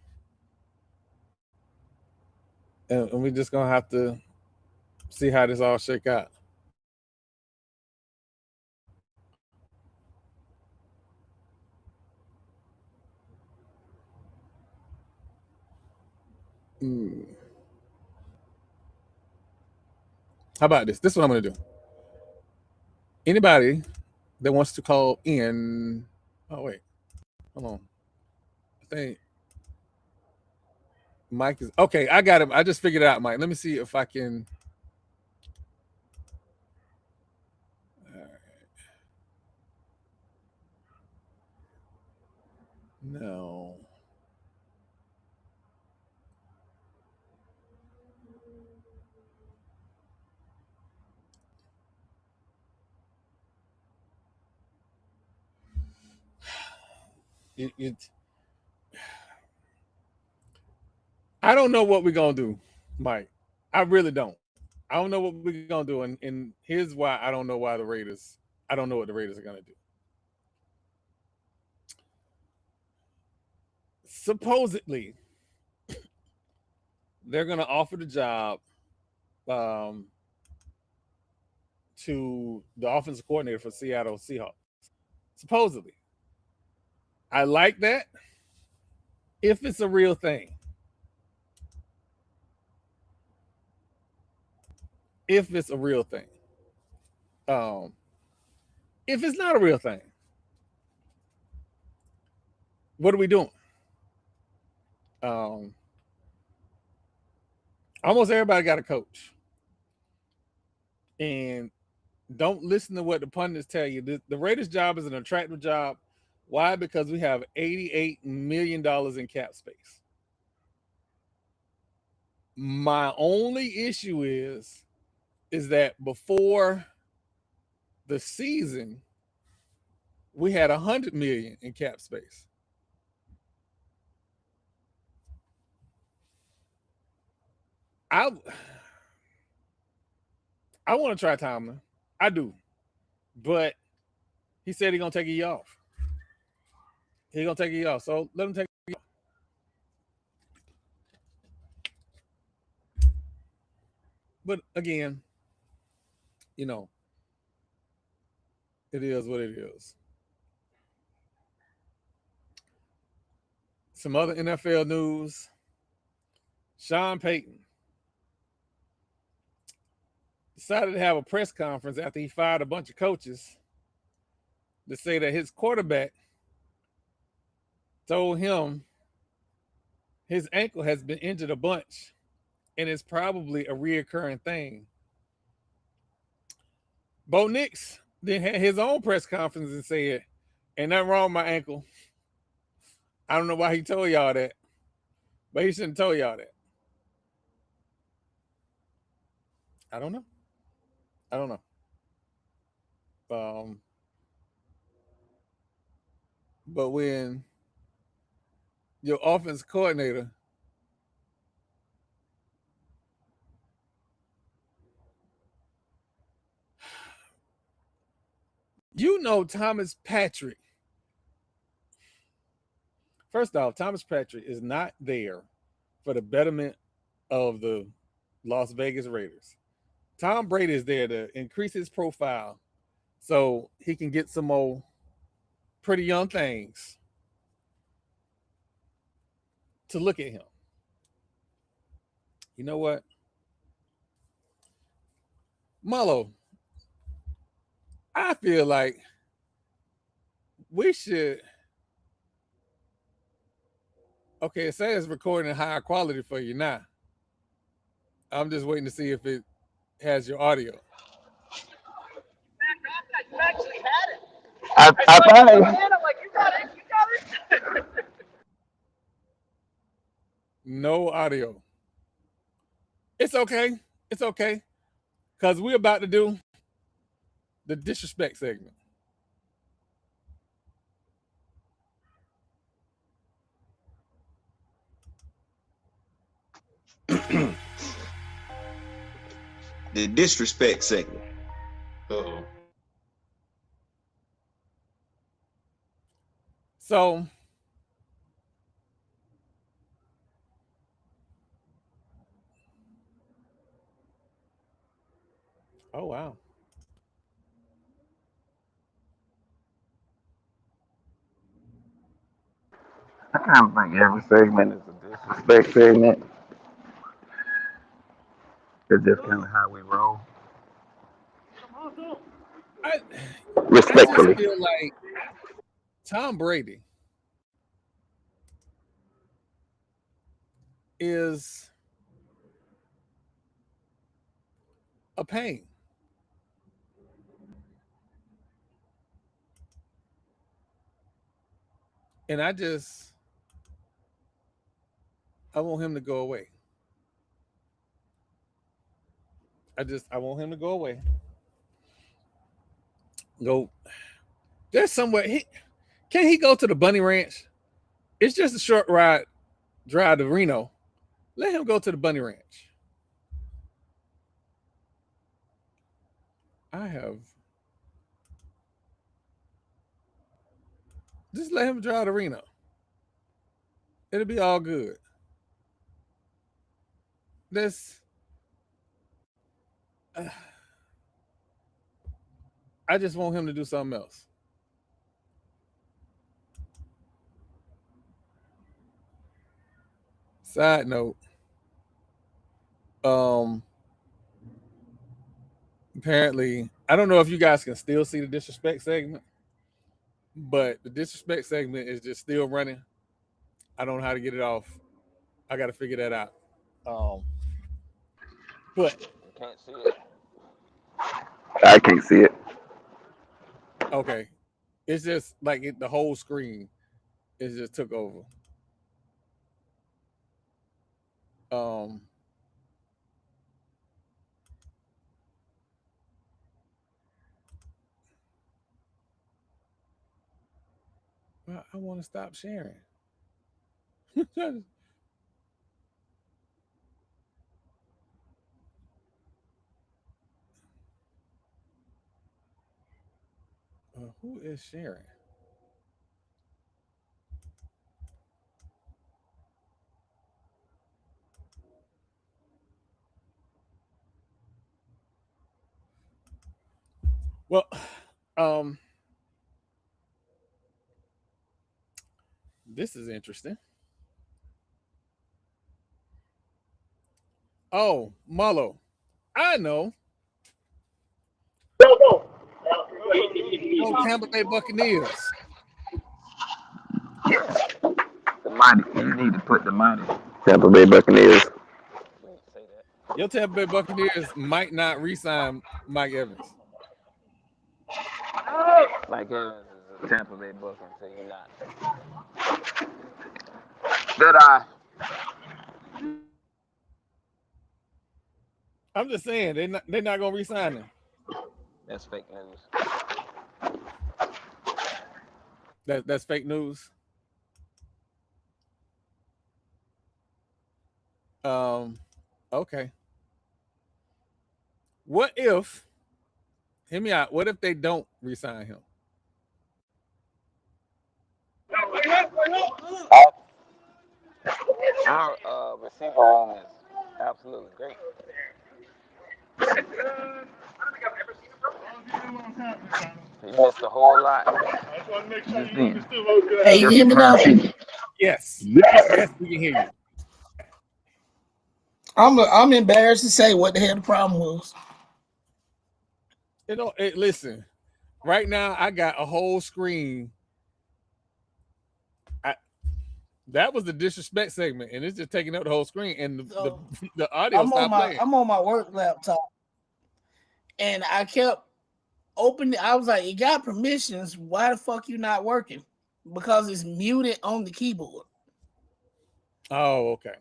And we're just going to have to see how this all shake out. Hmm. How about this? This is what I'm going to do. Anybody that wants to call in. Oh, wait. Hold on. I think Mike is. Okay, I got him. I just figured it out, Mike. Let me see if I can. All right. No. It, I don't know what we're gonna do, Mike. I really don't. I don't know what we're gonna do, and here's why I don't know why the Raiders. I don't know what the Raiders are gonna do. Supposedly, they're gonna offer the job um, to the offensive coordinator for Seattle Seahawks. Supposedly, I like that if it's a real thing. If it's a real thing. Um, if it's not a real thing, what are we doing? Um, almost everybody got a coach, and don't listen to what the pundits tell you. The Raiders' job is an attractive job. Why? Because we have $88 million in cap space. My only issue is that before the season, we had 100 million in cap space. I I want to try Tomlin. I do, but he said he's gonna take a year off. He's gonna take a year off. So let him take. But again, you know, it is what it is. Some other NFL news. Sean Payton decided to have a press conference after he fired a bunch of coaches to say that his quarterback told him his ankle has been injured a bunch and it's probably a reoccurring thing. Bo Nix then had his own press conference and said, "Ain't nothing wrong with my ankle." I don't know why he told y'all that, but he shouldn't have told y'all that. I don't know. I don't know. Um, but when your offense coordinator Thomas Patrick. First off, Thomas Patrick is not there for the betterment of the Las Vegas Raiders. Tom Brady is there to increase his profile so he can get some more pretty young things to look at him. You know what? Marlo, I feel like we should. Okay, it says recording high quality for you now. I'm just waiting to see if it has your audio. I probably, No audio. It's okay. It's okay. Because we're about to do the disrespect segment. The disrespect segment. Uh-oh. So, oh wow. I kind of think every segment is a disrespect segment. It's just kind of how we roll, I I just respectfully. feel like Tom Brady is a pain. And I want him to go away. I want him to go away. Go. There's somewhere can he go to the Bunny Ranch? It's just a short drive to Reno. Let him go to the Bunny Ranch. I have just let him drive to Reno. It'll be all good. This I just want him to do something else. Side note, um, apparently, I don't know if you guys can still see the disrespect segment, but the disrespect segment is just still running. I don't know how to get it off. I got to figure that out. But Can't see it. I can't see it. okay, it's just like the whole screen is just took over. Um, I want to stop sharing. Who is sharing? Well, um, this is interesting. Oh, Marlo, I know. Oh, Tampa Bay Buccaneers. The mighty. You need to put the mighty. Tampa Bay Buccaneers. Your Tampa Bay Buccaneers might not re-sign Mike Evans. Mike Evans is a Tampa Bay Buck until you're not. Good eye. I'm just saying they're not gonna re-sign him. That's fake news. That's fake news. Okay. What if? Hear me out. What if they don't re-sign him? Our receiver room is absolutely great. You missed a whole lot. Hey, you hear me now? Yes. Yes, we can hear you. I'm embarrassed to say what the hell the problem was. Listen, right now I got a whole screen. That was the disrespect segment, and it's just taking up the whole screen, and the audio stopped playing. I'm on my work laptop, and I kept opened it. I was like, it got permissions. Why the fuck you not working? Because it's muted on the keyboard. Oh, okay.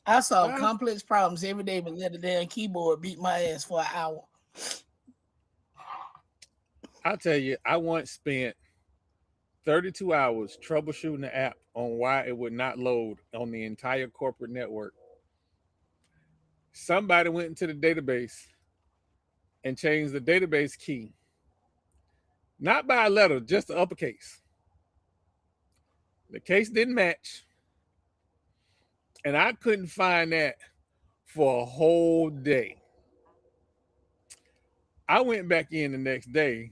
I solve Well, complex problems every day, but let the damn keyboard beat my ass for an hour. I'll tell you, I once spent 32 hours troubleshooting the app on why it would not load on the entire corporate network. Somebody went into the database and changed the database key, not by a letter, just the uppercase. The case didn't match, and I couldn't find that for a whole day. I went back in the next day,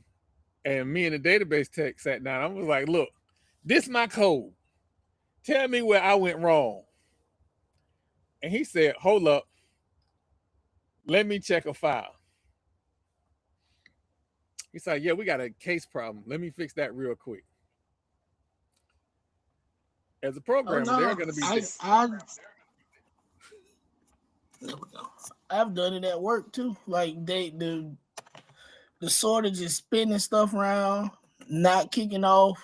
and me and the database tech sat down. I was like, look, this is my code. Tell me where I went wrong. And he said, hold up. Let me check a file. He said, yeah, we got a case problem. Let me fix that real quick. As a Oh programmer, there are no, going to be there we go. I've done it at work too. Like the sort of just spinning stuff around, not kicking off,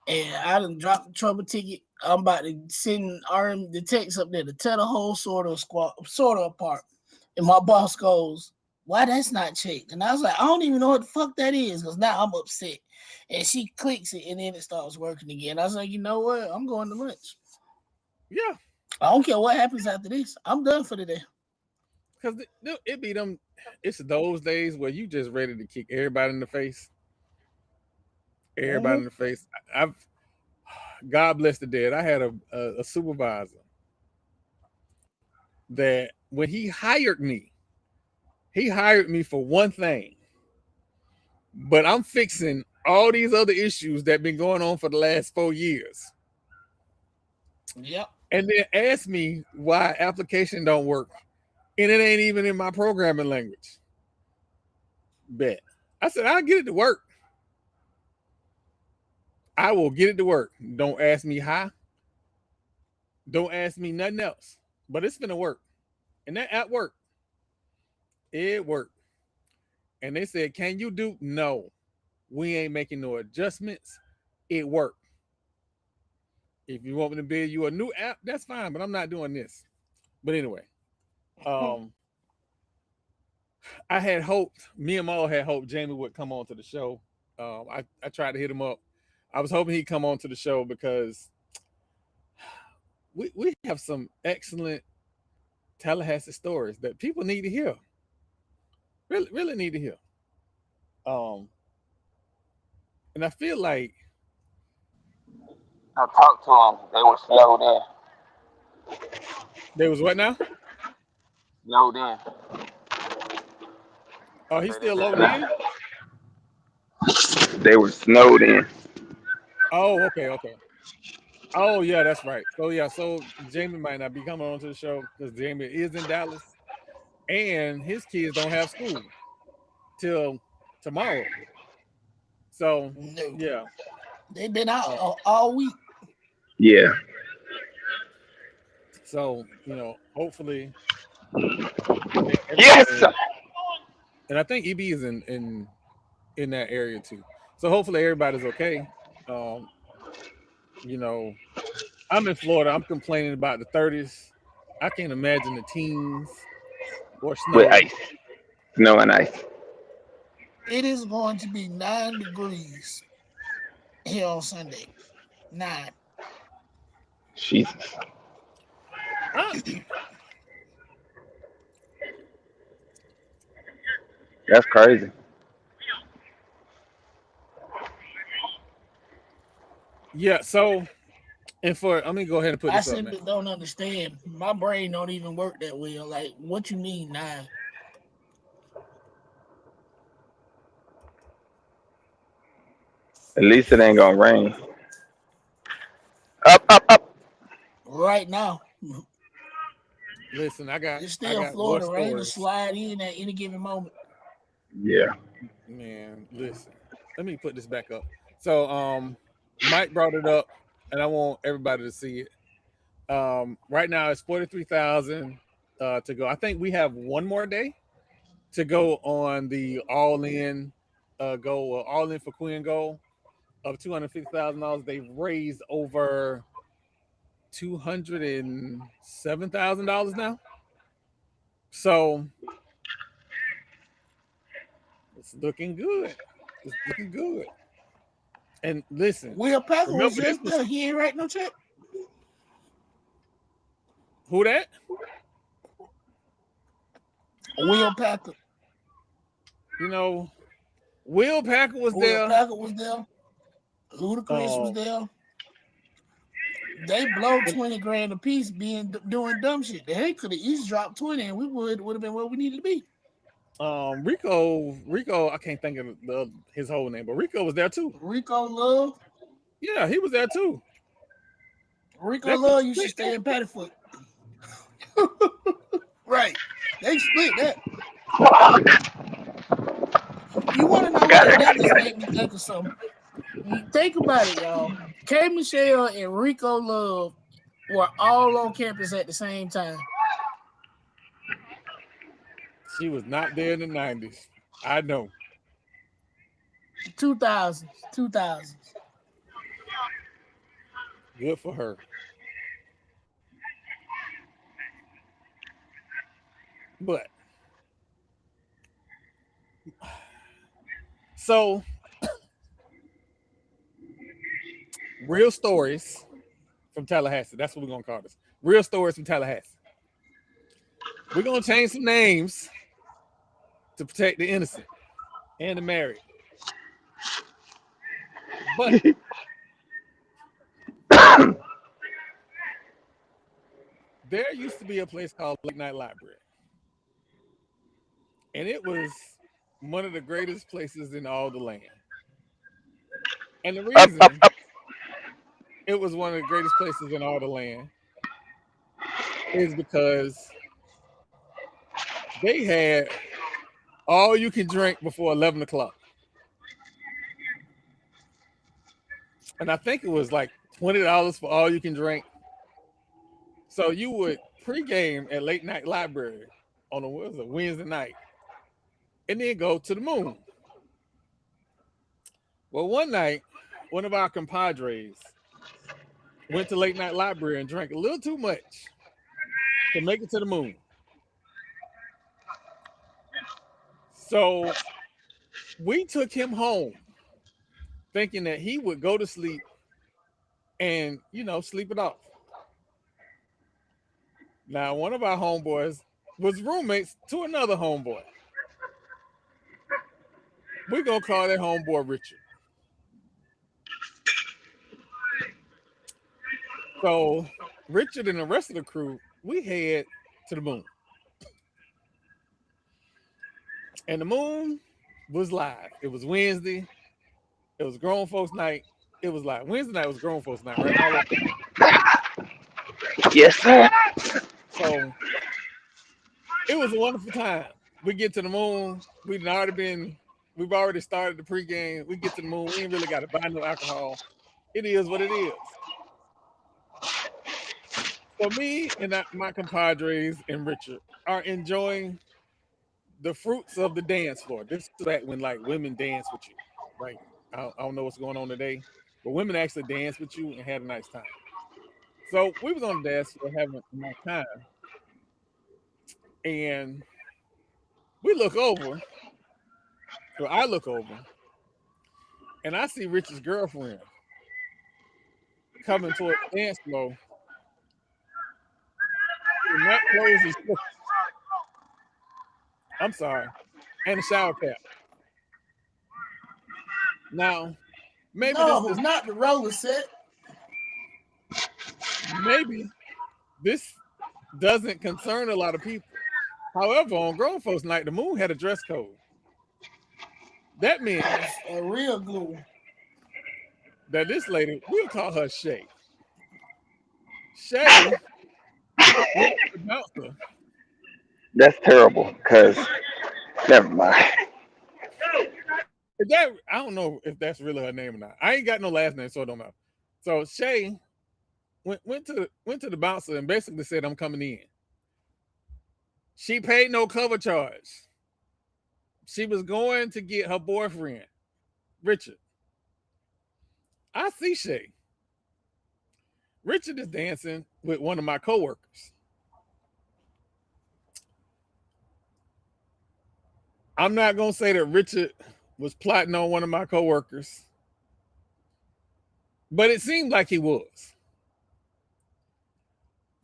and I done dropped the trouble ticket. I'm about to send the text up there to tell the whole sort of apart. And my boss goes, why that's not checked? And I was like, I don't even know what the fuck that is, because now I'm upset. And she clicks it and then it starts working again. I was like, you know what? I'm going to lunch. yeah, I don't care what happens after this. I'm done for the day. because it be them. It's those days where you just ready to kick everybody in the face. Everybody in the face. I've God bless the dead. I had a supervisor that when he hired me for one thing, but I'm fixing all these other issues that been going on for the last 4 years. Yep. And then ask me why application don't work. And it ain't even in my programming language. Bet. I said, I'll get it to work. I will get it to work. Don't ask me how. Don't ask me nothing else. But it's gonna work. And that app worked. It worked. And they said, can you do? No. We ain't making no adjustments. It worked. If you want me to build you a new app, that's fine, but I'm not doing this. But anyway, I had hoped, me and Maul had hoped Jamie would come on to the show. I tried to hit him up. I was hoping he'd come on to the show because we have some excellent Tallahassee stories that people need to hear. Really, really need to hear. And I feel like I talked to them. They were slowed in. there was what now? Slowed in. Oh, I he's say they still been loading in? They were snowed in. Oh, okay. Oh, yeah, that's right. So yeah, so Jamie might not be coming on to the show because Jamie is in Dallas, and his kids don't have school till tomorrow. So No. yeah, They've been out all week. Yeah. so hopefully Yes. everybody, and I think EB is in that area too. So hopefully everybody's okay. Um, you know, I'm in Florida. I'm complaining about the 30s. I can't imagine the teens or With snow. ice. Snow and ice. It is going to be 9 degrees here on Sunday. 9. Jesus. Ah, That's crazy. yeah. So, and let me go ahead and put I this up, man. simply don't understand. My brain don't even work that well. Like, what you mean 9? At least it ain't gonna rain. Up, up, up. Right now, Listen, I got it's I still got war Florida. Rain to stories. slide in at any given moment. Yeah. Man, listen. Let me put this back up. So, Mike brought it up, and I want everybody to see it. Right now it's 43,000 to go. I think we have one more day to go on the all-in goal, all-in for Queen goal of $250,000. They've raised over $207,000 now. So it's looking good. It's looking good. And listen, Will Packer was remember this just was there. He ain't write no check. who that? Will Packer. You know, Will Packer was Will there. Packer was there. Ludacris was there. They blow 20 grand a piece doing dumb shit. They could have each dropped 20 and we would have been where we needed to be. Rico, I can't think of his whole name, but Rico was there too. Rico Love. Yeah, he was there too. Rico Love, you should stay in Pattyfoot. Right. They split that. You want to know what? That just made me think of something. Think about it, y'all. K. Michelle and Rico Love were all on campus at the same time. She was not there in the 90s. I know. 2000s. Good for her. But so real stories from Tallahassee. That's what we're gonna call this. Real stories from Tallahassee. We're gonna change some names to protect the innocent and the married. But there used to be a place called Late Night Library. And it was one of the greatest places in all the land. And the reason it was one of the greatest places in all the land is because they had all you can drink before 11 o'clock. And I think it was like $20 for all you can drink. So you would pregame at Late Night Library on a Wednesday night and then go to the moon. Well, one night, one of our compadres went to Late Night Library and drank a little too much to make it to the moon. So we took him home thinking that he would go to sleep and, sleep it off. Now, one of our homeboys was roommates to another homeboy. We're going to call that homeboy Richard. So Richard and the rest of the crew, we head to the moon. And the moon was live. It was Wednesday. It was grown folks night. It was live. Wednesday night was grown folks night, right? Yes, sir. So it was a wonderful time. We get to the moon. We've already started the pregame. We get to the moon. We ain't really got to buy no alcohol. It is what it is. So me and my compadres and Richard are enjoying the fruits of the dance floor. This is back when like women dance with you, right? I don't know what's going on today, but women actually dance with you and had a nice time. So we was on the dance floor having a nice time, and we look over. So I look over, and I see Richard's girlfriend coming toward the dance floor. And that clothes is I'm sorry, and a shower cap. Now, maybe this is not the roller set. Maybe this doesn't concern a lot of people. However, on grown folks night, the moon had a dress code. That means a real glue. That this lady, we'll call her Shay. Shay, the bouncer. That's terrible. Cause never mind. I don't know if that's really her name or not. I ain't got no last name, so I don't know. So Shay went to the bouncer and basically said, "I'm coming in." She paid no cover charge. She was going to get her boyfriend, Richard. I see Shay. Richard is dancing with one of my coworkers. I'm not going to say that Richard was plotting on one of my coworkers, but it seemed like he was.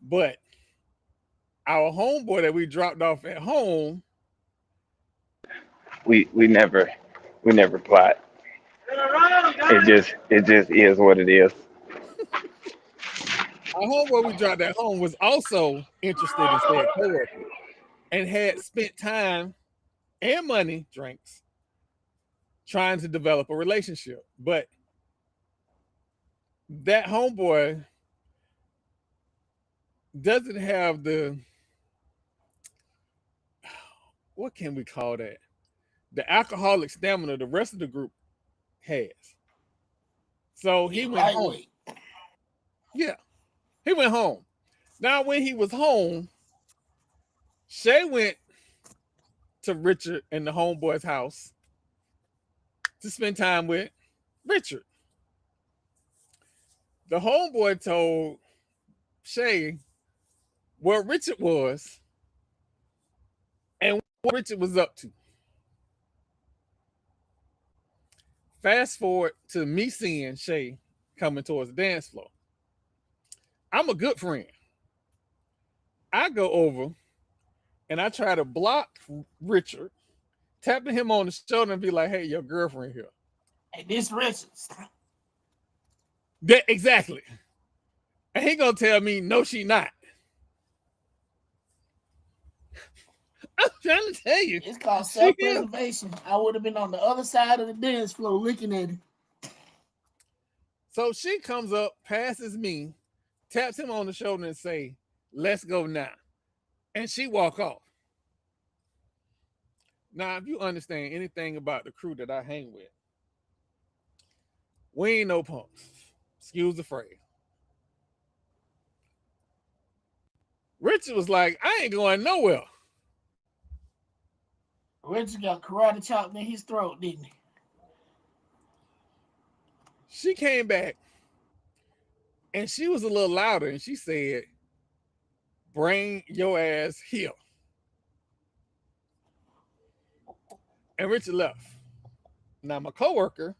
But our homeboy that we dropped off at home, We never plot. It just is what it is. our homeboy we dropped at home was also interested in said coworker and had spent time and money, drinks, trying to develop a relationship. But that homeboy doesn't have the, what can we call that? The alcoholic stamina the rest of the group has. So he went home. Yeah, he went home. Now, when he was home, Shay went to Richard and the homeboy's house to spend time with Richard. The homeboy told Shay where Richard was and what Richard was up to. Fast forward to me seeing Shay coming towards the dance floor. I'm a good friend. I go over and I try to block Richard, tapping him on the shoulder and be like, hey, your girlfriend here. Hey, this Richards. That, exactly. And he gonna tell me, no, she not. I'm trying to tell you. It's called self-preservation. I would have been on the other side of the dance floor looking at it. So she comes up, passes me, taps him on the shoulder and say, let's go now. And she walk off. Now, if you understand anything about the crew that I hang with, we ain't no punks. Excuse the phrase. Richard was like, I ain't going nowhere. Richard got karate chopped in his throat, didn't he? She came back and she was a little louder and she said, bring your ass here. And Richard left. Now, my coworker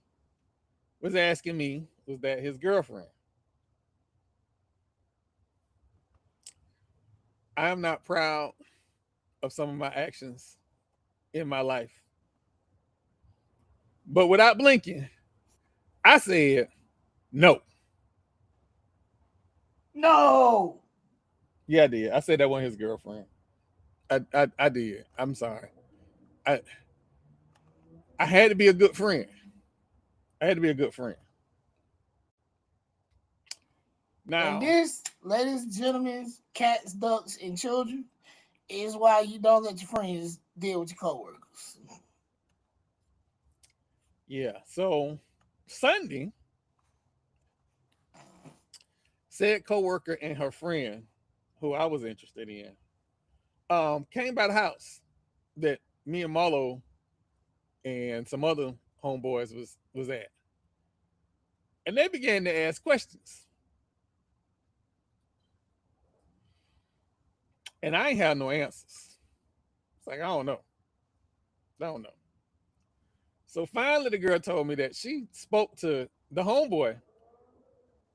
was asking me, was that his girlfriend? I am not proud of some of my actions in my life. But without blinking, I said, no. No. Yeah, I did. I said that wasn't his girlfriend. I did. I'm sorry. I had to be a good friend. I had to be a good friend. Now, and this, ladies and gentlemen, cats, ducks, and children, is why you don't let your friends deal with your coworkers. Yeah. So Sunday, said coworker and her friend, who I was interested in, came by the house that me and Marlo and some other homeboys was at. And they began to ask questions. And I ain't have no answers. It's like, I don't know. So finally the girl told me that she spoke to the homeboy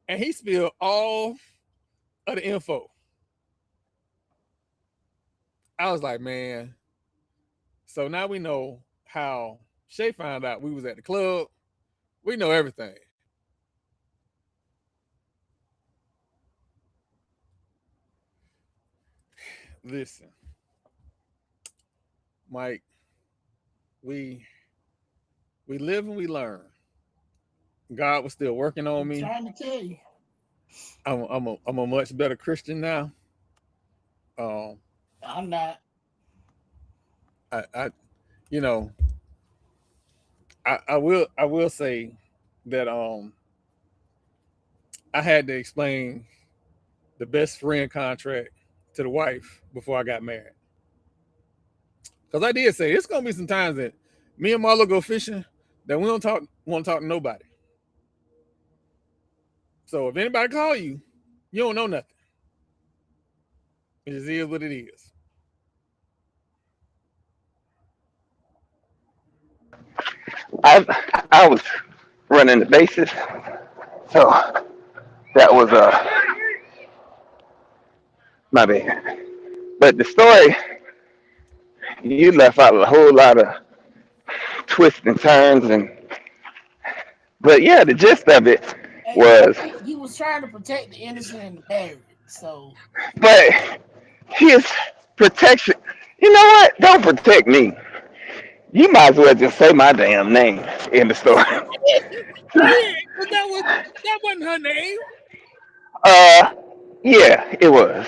and he spilled all of the info. I was like, man. So now we know how Shay found out we was at the club. We know everything. Listen, Mike, we live and we learn. God was still working on me. I'm trying to tell you. I'm a much better Christian now. I'm not. I you know, I will say that I had to explain the best friend contract to the wife before I got married. Because I did say it's gonna be some times that me and Marlo go fishing that we don't want to talk to nobody. So if anybody call you, you don't know nothing. It just is what it is. I was running the bases, so that was my bad. But the story, you left out a whole lot of twists and turns, but yeah, the gist of it Hey, I was, think he was trying to protect the innocent and the buried. So but his protection. You know what? Don't protect me. You might as well just say my damn name in the story. Oh yeah, but that wasn't her name. uh, yeah, it was.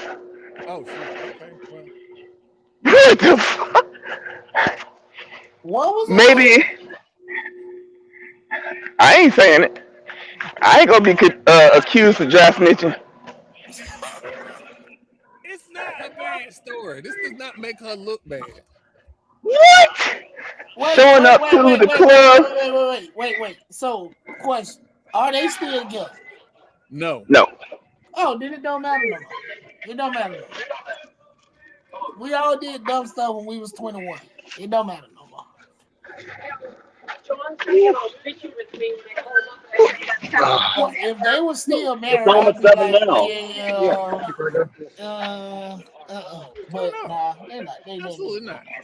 Oh shit. Okay. Well, What the fuck? what was her name? Maybe I ain't saying it. I ain't gonna be accused of dry snitching. it's not a bad story. This does not make her look bad. What? Wait, Showing wait, up wait, to wait, the wait, wait, club? wait, wait, wait, wait, wait, wait. So, question: are they still together? No. No. Oh, then it don't matter no more. It don't matter no more. We all did dumb stuff when we was 21. It don't matter no more. If they were still married, I'd be like, yeah, Oh but no. nah, they're not. They Absolutely no not. more.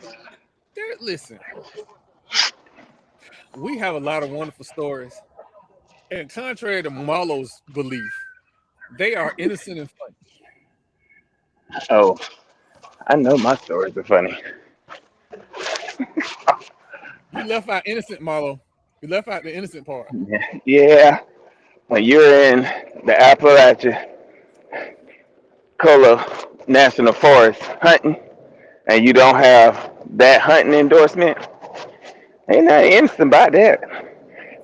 Listen, we have a lot of wonderful stories, and contrary to Marlo's belief, they are innocent and funny. Oh, I know my stories are funny. You left out innocent, Marlo. You left out the innocent part. Yeah, when you're in the Appalachia National Forest hunting and you don't have that hunting endorsement, ain't nothing innocent about that.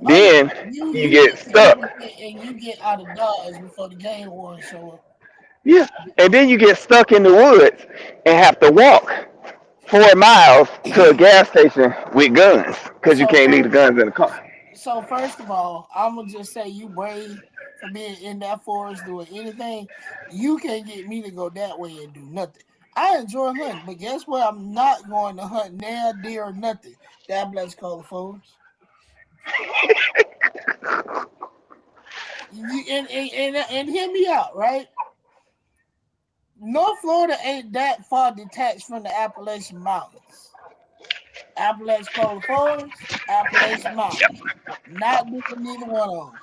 Oh yeah, Then you you get get stuck. and you get out of Dodge before the game wardens show up. Yeah. And then you get stuck in the woods and have to walk 4 miles to a gas station with guns because you So can't leave the first, guns in the car. so first of all, I'm gonna just say you brave for being in that forest doing anything. You can't get me to go that way and do nothing. I enjoy hunting, but guess what? I'm not going to hunt nail, deer, or nothing. That bless color forest. And hear me out, right? North Florida ain't that far detached from the Appalachian Mountains. Appalachian Cola Forest, Appalachian Mountains. Not doing neither one of them.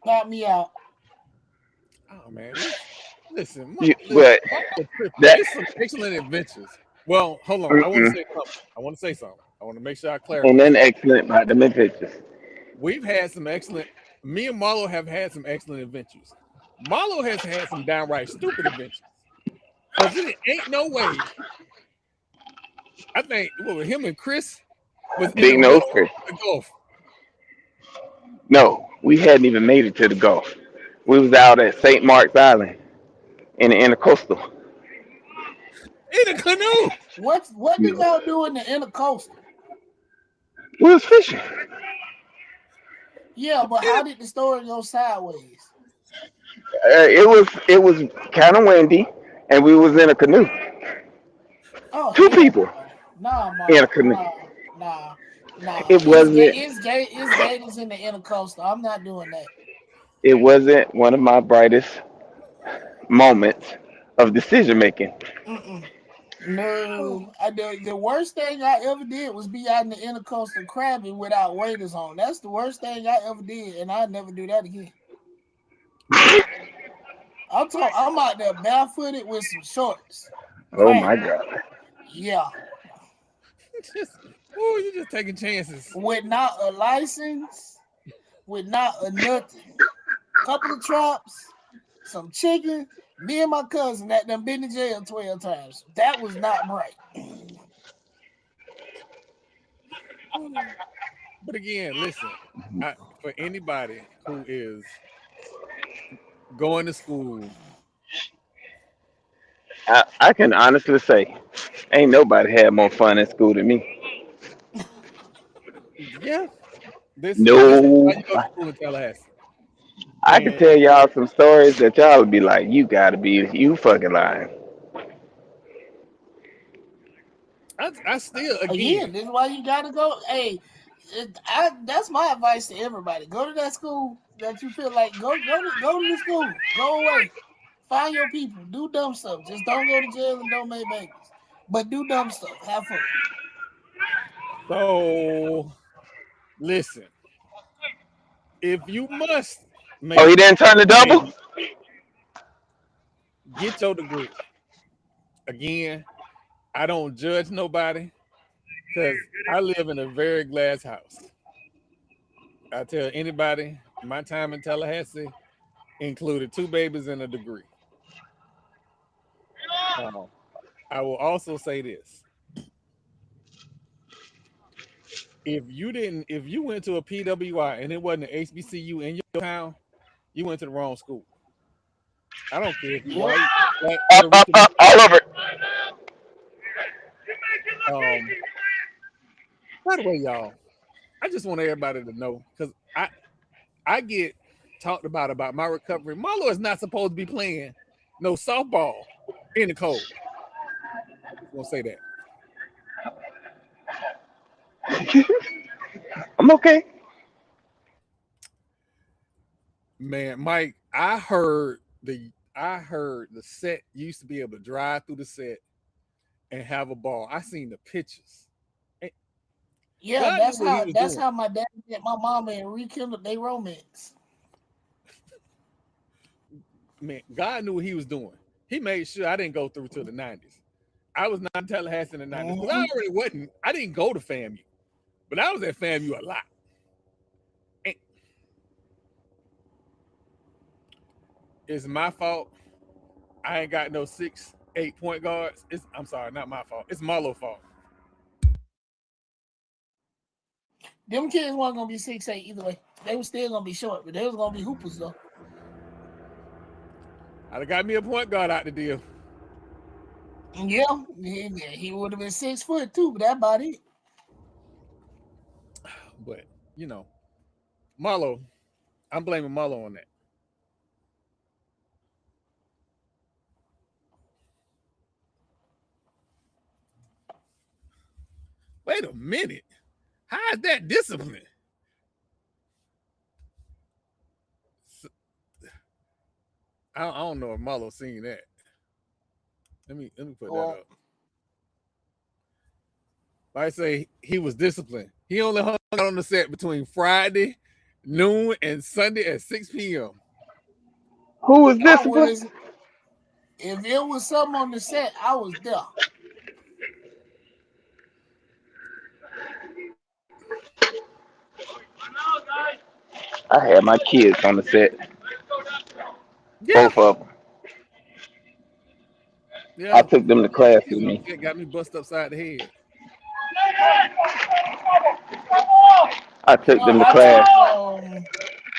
Got me out. Oh man, listen, But that, it's some excellent adventures. Well, hold on. I want to mm-mm, say something. I want to say something. I want to make sure I ain't clarify nothing something. excellent about them adventures. We've had some excellent. Me and Marlo have had some excellent adventures. Marlo has had some downright stupid adventures. Cause it ain't no way. I think him and Chris was in the Big nose, middle Chris. of the Gulf. No, we hadn't even made it to the Gulf. We was out at St. Mark's Island in the intercoastal. In a canoe. What did y'all do in the intercoastal? We was fishing. Yeah, but how did the story go sideways? It was kind of windy, and we was in a canoe. Oh Two hell people no. Nah, in a Marlo. canoe. Nah. It wasn't. It's gators in the intercoastal. I'm not doing that. It wasn't one of my brightest moments of decision making. Mm-mm. No, the worst thing I ever did was be out in the intercoastal crabbing without waders on. That's the worst thing I ever did, and I'd never do that again. I'm out there barefooted with some shorts, Oh my crabbing. god! Yeah, You're just taking chances. with not a license, with not a nothing. Couple of traps, some chicken. Me and my cousin that done been to jail 12 times. That was not right. But again, listen, for anybody who is going to school I can honestly say, ain't nobody had more fun at school than me. Yeah, this is why No, you go to school in Tallahassee. I could And tell y'all some stories that y'all would be like, you gotta be, you fucking lying. I still Again, again, this is why you gotta go. Hey, that's my advice to everybody. Go to that school that you feel like go to the school. Go away. Find your people. Do dumb stuff. Just don't go to jail and don't make babies. But do dumb stuff. Have fun. so listen, if you must Oh, make he didn't turn the double? babies, get your degree. Again, I don't judge nobody because I live in a very glass house. I tell anybody my time in Tallahassee included 2 babies and a degree. Um, I will also say this: if you went to a PWI and it wasn't an HBCU in your town, you went to the wrong school. I don't care if you Yep. white, black, Up, Puerto up, Rican. up, all over it. Um, by the way, y'all, I just want everybody to know because I get talked about my recovery. Marlo is not supposed to be playing no softball in the cold. Just want to say that, I'm okay. man. Mike, I heard the set used to be able to drive through the set and have a ball. I seen the pictures. And Yeah, God knew what he was that's doing. how my dad met my mama and rekindled their romance. Man, God knew what he was doing. He made sure I didn't go through till the 90s. I was not in Tallahassee in the 90s because I Mhm. already wasn't. I didn't go to FAMU, but I was at FAMU a lot. And it's my fault. I ain't got no 6'8" point guards. I'm sorry, not my fault. It's Marlo's fault. Them kids weren't gonna be 6'8" either way. They were still gonna be short, but they was gonna be hoopers though. I'd have got me a point guard out the deal. Yeah, he would have been 6 foot too, but that about it. But, you know, Marlo, I'm blaming Marlo on that. Wait a minute. How is that discipline? I don't know if Marlo seen that. Let me put that Well, up. I say he was disciplined. He only hung out on the set between Friday noon and Sunday at 6 p.m. Who was I disciplined? was if it was something on the set, I was there. I had my kids on the set, Yeah, both of them. I yeah. took them to My class kids with on me. the set got me bust upside the head. I took No, them to class.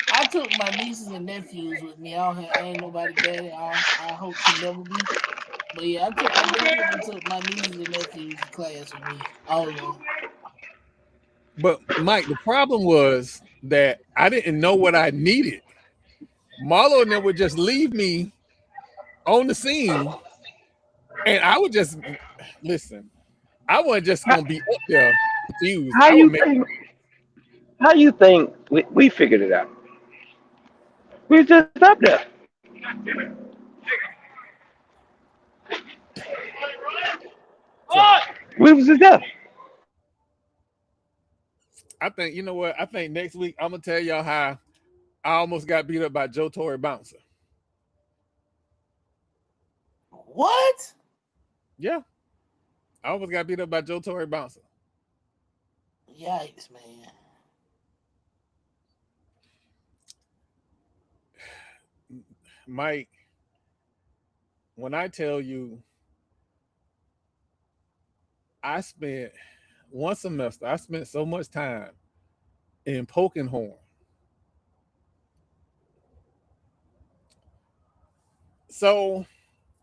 I took my nieces and nephews with me. I ain't nobody daddy. I hope to never be. But yeah, I definitely took my nieces and nephews to class with me. All of them. But Mike, the problem was that I didn't know what I needed. Marlo and them would just leave me on the scene, and I would just listen. I wasn't just How, gonna be up there confused. how I would you make think? How you think we figured it out? We was just up there. so. We was just there. I think you know what. I think next week I'm gonna tell y'all how I almost got beat up by Joe Torre bouncer. What? Yeah, I almost got beat up by Joe Torre bouncer. Yikes, man. Mike, when I tell you, I spent one semester. I spent so much time in poking horn. So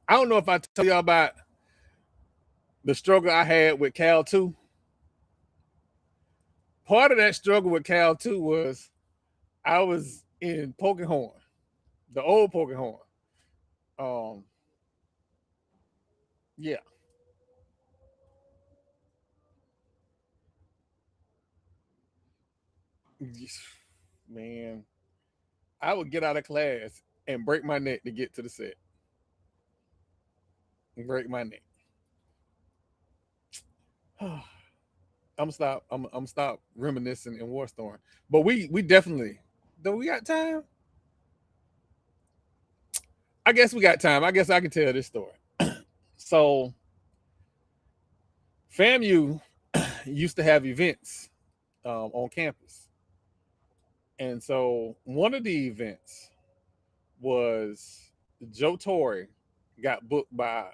I don't know if I tell y'all about the struggle I had with Cal 2. Part of that struggle with Cal 2 was I was in Pokehorn, the old Pokehorn. Yeah. Man, I would get out of class and break my neck to get to the set. Break my neck. I'm stop reminiscing in Warstorm. But we definitely, do we got time? I guess we got time. I guess I can tell this story. So FAMU used to have events on campus. And so one of the events was Joe Torre got booked by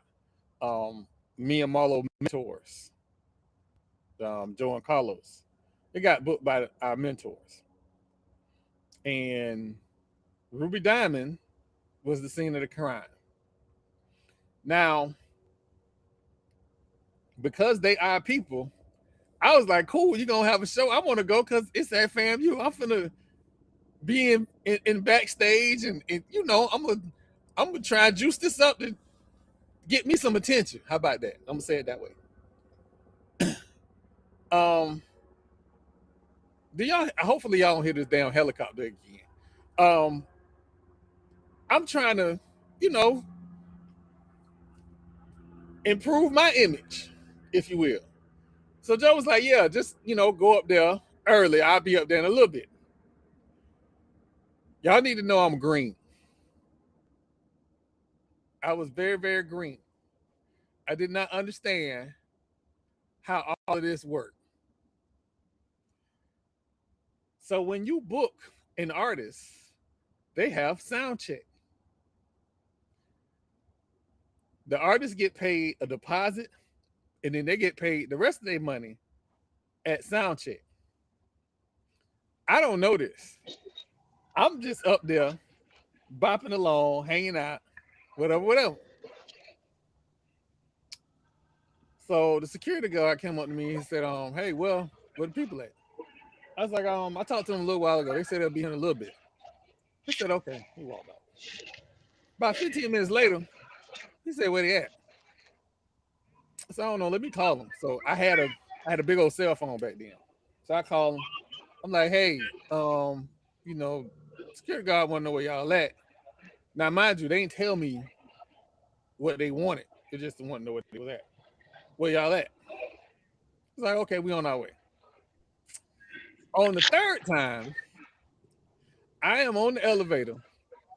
me and Marlo mentors, Joe and Carlos. They got booked by our mentors. And Ruby Diamond was the scene of the crime. Now, because they are people, I was like, cool, you're going to have a show. I want to go because it's at FAMU. I'm finna be in backstage and you know, I'm gonna try and juice this up to get me some attention. How about that? I'm gonna say it that way. Do y'all? Hopefully y'all don't hear this damn helicopter again. I'm trying to, you know, improve my image, if you will. So Joe was like, yeah, just, you know, go up there early. I'll be up there in a little bit. Y'all need to know I'm green. I was very, very green. I did not understand how all of this worked. So when you book an artist, they have sound check. The artists get paid a deposit, and then they get paid the rest of their money at sound check. I don't know this. I'm just up there bopping along, hanging out, whatever. So the security guard came up to me. He said, hey, well, where the people at? I was like, I talked to them a little while ago. They said they'll be here in a little bit. He said, okay. He walked out. About 15 minutes later, he said, where they at? So I don't know. Let me call them. So I had a big old cell phone back then. So I called them. I'm like, hey, you know, security guard want to know where y'all at. Now, mind you, they didn't tell me what they wanted. They just want to know what they was at. Where y'all at? It's like, okay, we on our way. On the third time, I am on the elevator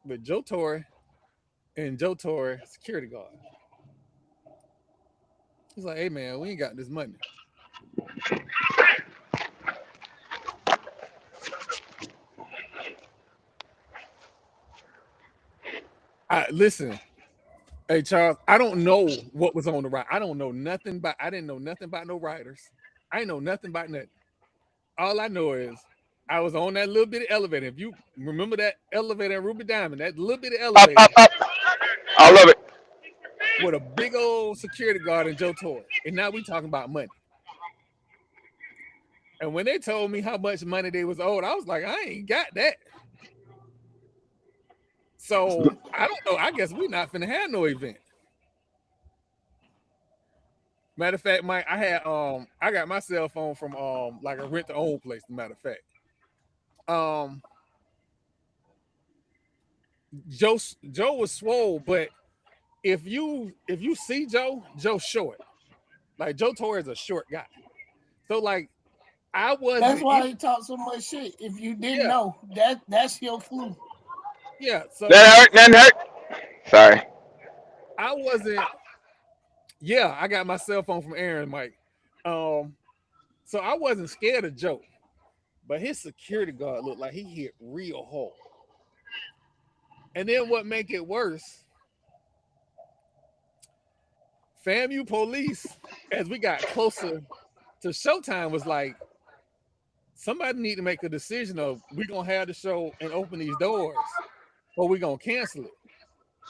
with Joe Torre and Joe Torre security guard. He's like, hey man, we ain't got this money. Listen, hey Charles, I don't know what was on the ride. I didn't know nothing about no riders. I didn't know nothing about nothing. All I know is I was on that little bitty elevator. If you remember that elevator in Ruby Diamond, that little bitty elevator. Up. I love it. With a big old security guard and Joe Torre. And now we talking about money. And when they told me how much money they was owed, I was like, I ain't got that. So I don't know. I guess we not finna have no event. Matter of fact, Mike, I got my cell phone from like a rent to own place, as a matter of fact. Joe was swole, but if you see Joe's short. Like Joe Torre is a short guy. So like I wasn't. That's why he talked so much shit. If you didn't know, that's your flu. Yeah. So Nothing hurt. Sorry. I wasn't. Yeah, I got my cell phone from Aaron, Mike. So I wasn't scared of Joe, but his security guard looked like he hit real hard. And then what make it worse? FAMU police, as we got closer to showtime, was like, somebody need to make a decision of we gonna have the show and open these doors, or we gonna cancel it.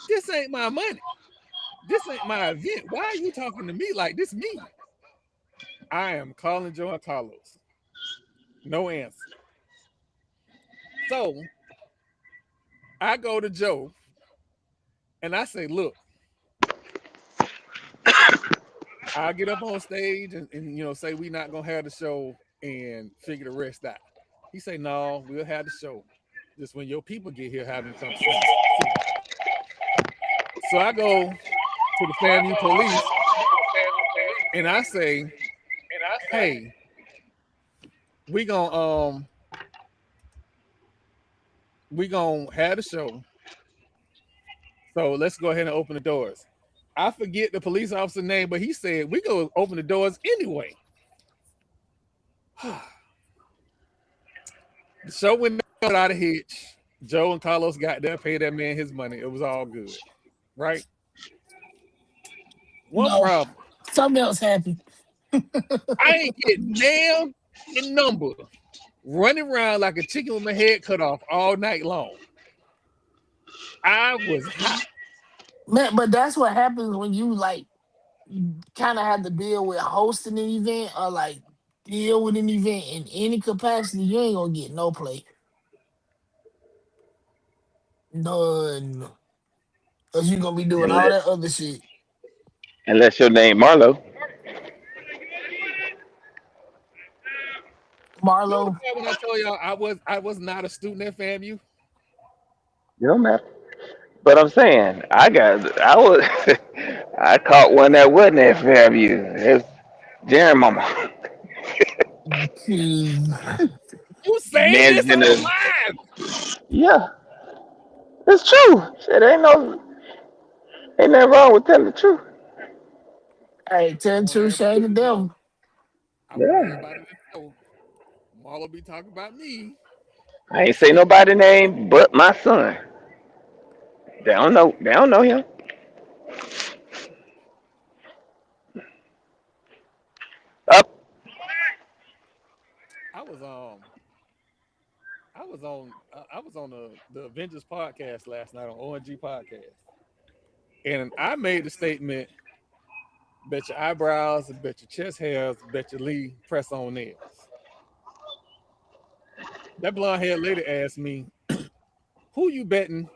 This ain't my money. This ain't my event. Why are you talking to me like this? Me. I am calling Joe and Carlos. No answer. So I go to Joe and I say, look, I'll get up on stage and say we not gonna have the show and figure the rest out. He say, no, we'll have the show. Just when your people get here, have them come see. So I go to the FAMU police and I say, hey, we gonna have the show. So let's go ahead and open the doors. I forget the police officer name, but he said we go open the doors anyway. The show went without a hitch. Joe and Carlos got there, paid that man his money. It was all good, right? One No, problem. something else happened. I ain't get nailed in number, running around like a chicken with my head cut off all night long. I was hot. Man, but that's what happens when you like kind of have to deal with hosting an event or like deal with an event in any capacity. You ain't gonna get no play. None. Cause you're gonna be doing all Unless, that other shit. unless your name Marlo. You know Marlo, when I told y'all I was not a student at FAMU? You don't matter. But I'm saying, I was, I caught one that wasn't at Fairview. It's Jerry Mama. hmm, You saying Man's this in on the, live? yeah, it's true. Shit, ain't nothing wrong with telling the truth. hey, I tell the want truth, everybody shame the to know. devil. I want Yeah. everybody to know. Marlo be talking about me. I ain't say nobody name but my son. They don't know. They don't know him. Up. I was I was on the Avengers podcast last night on ONG podcast, and I made the statement: bet your eyebrows, bet your chest hairs, bet your Lee press on nails. That blonde haired lady asked me, "Who you betting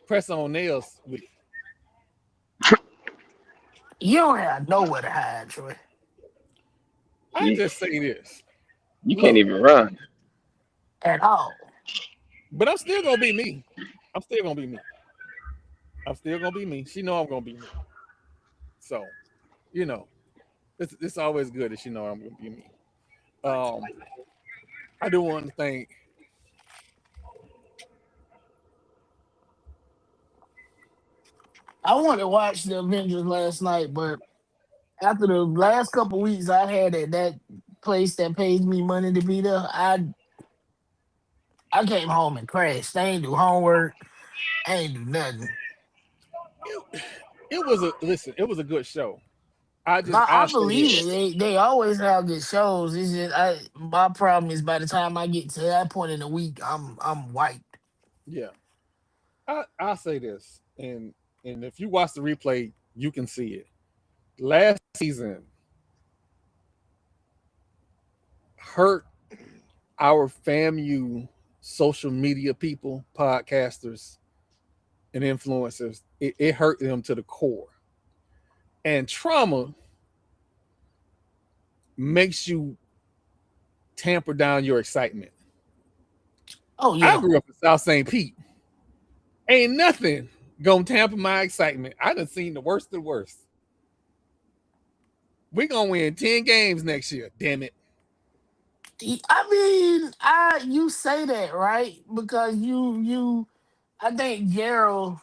press on nails with?" You don't have nowhere to hide, Troy. I You, just say this: you can't look, even run. At all. but I'm still gonna be me. I'm still gonna be me. I'm still gonna be me. She know I'm gonna be me. So, you know, it's always good that she know I'm gonna be me. Um, I do want to thank I wanted to watch the Avengers last night, but after the last couple weeks I had at that place that pays me money to be there, I came home and crashed. I ain't do homework. I ain't do nothing. it. It was a listen. It was a good show. I No, just I I say believe this. it. They always have good shows. It's just my problem is by the time I get to that point in the week, I'm wiped. Yeah, I say this, and if you watch the replay, you can see it. Last season hurt our FAMU social media people, podcasters, and influencers. It hurt them to the core. And trauma makes you tamper down your excitement. Oh I yeah. grew up in South St. Pete. Ain't nothing gonna tamper my excitement. I done seen the worst of the worst. We gonna win 10 games next year. Damn it. I mean, I you say that right because you I think Gerald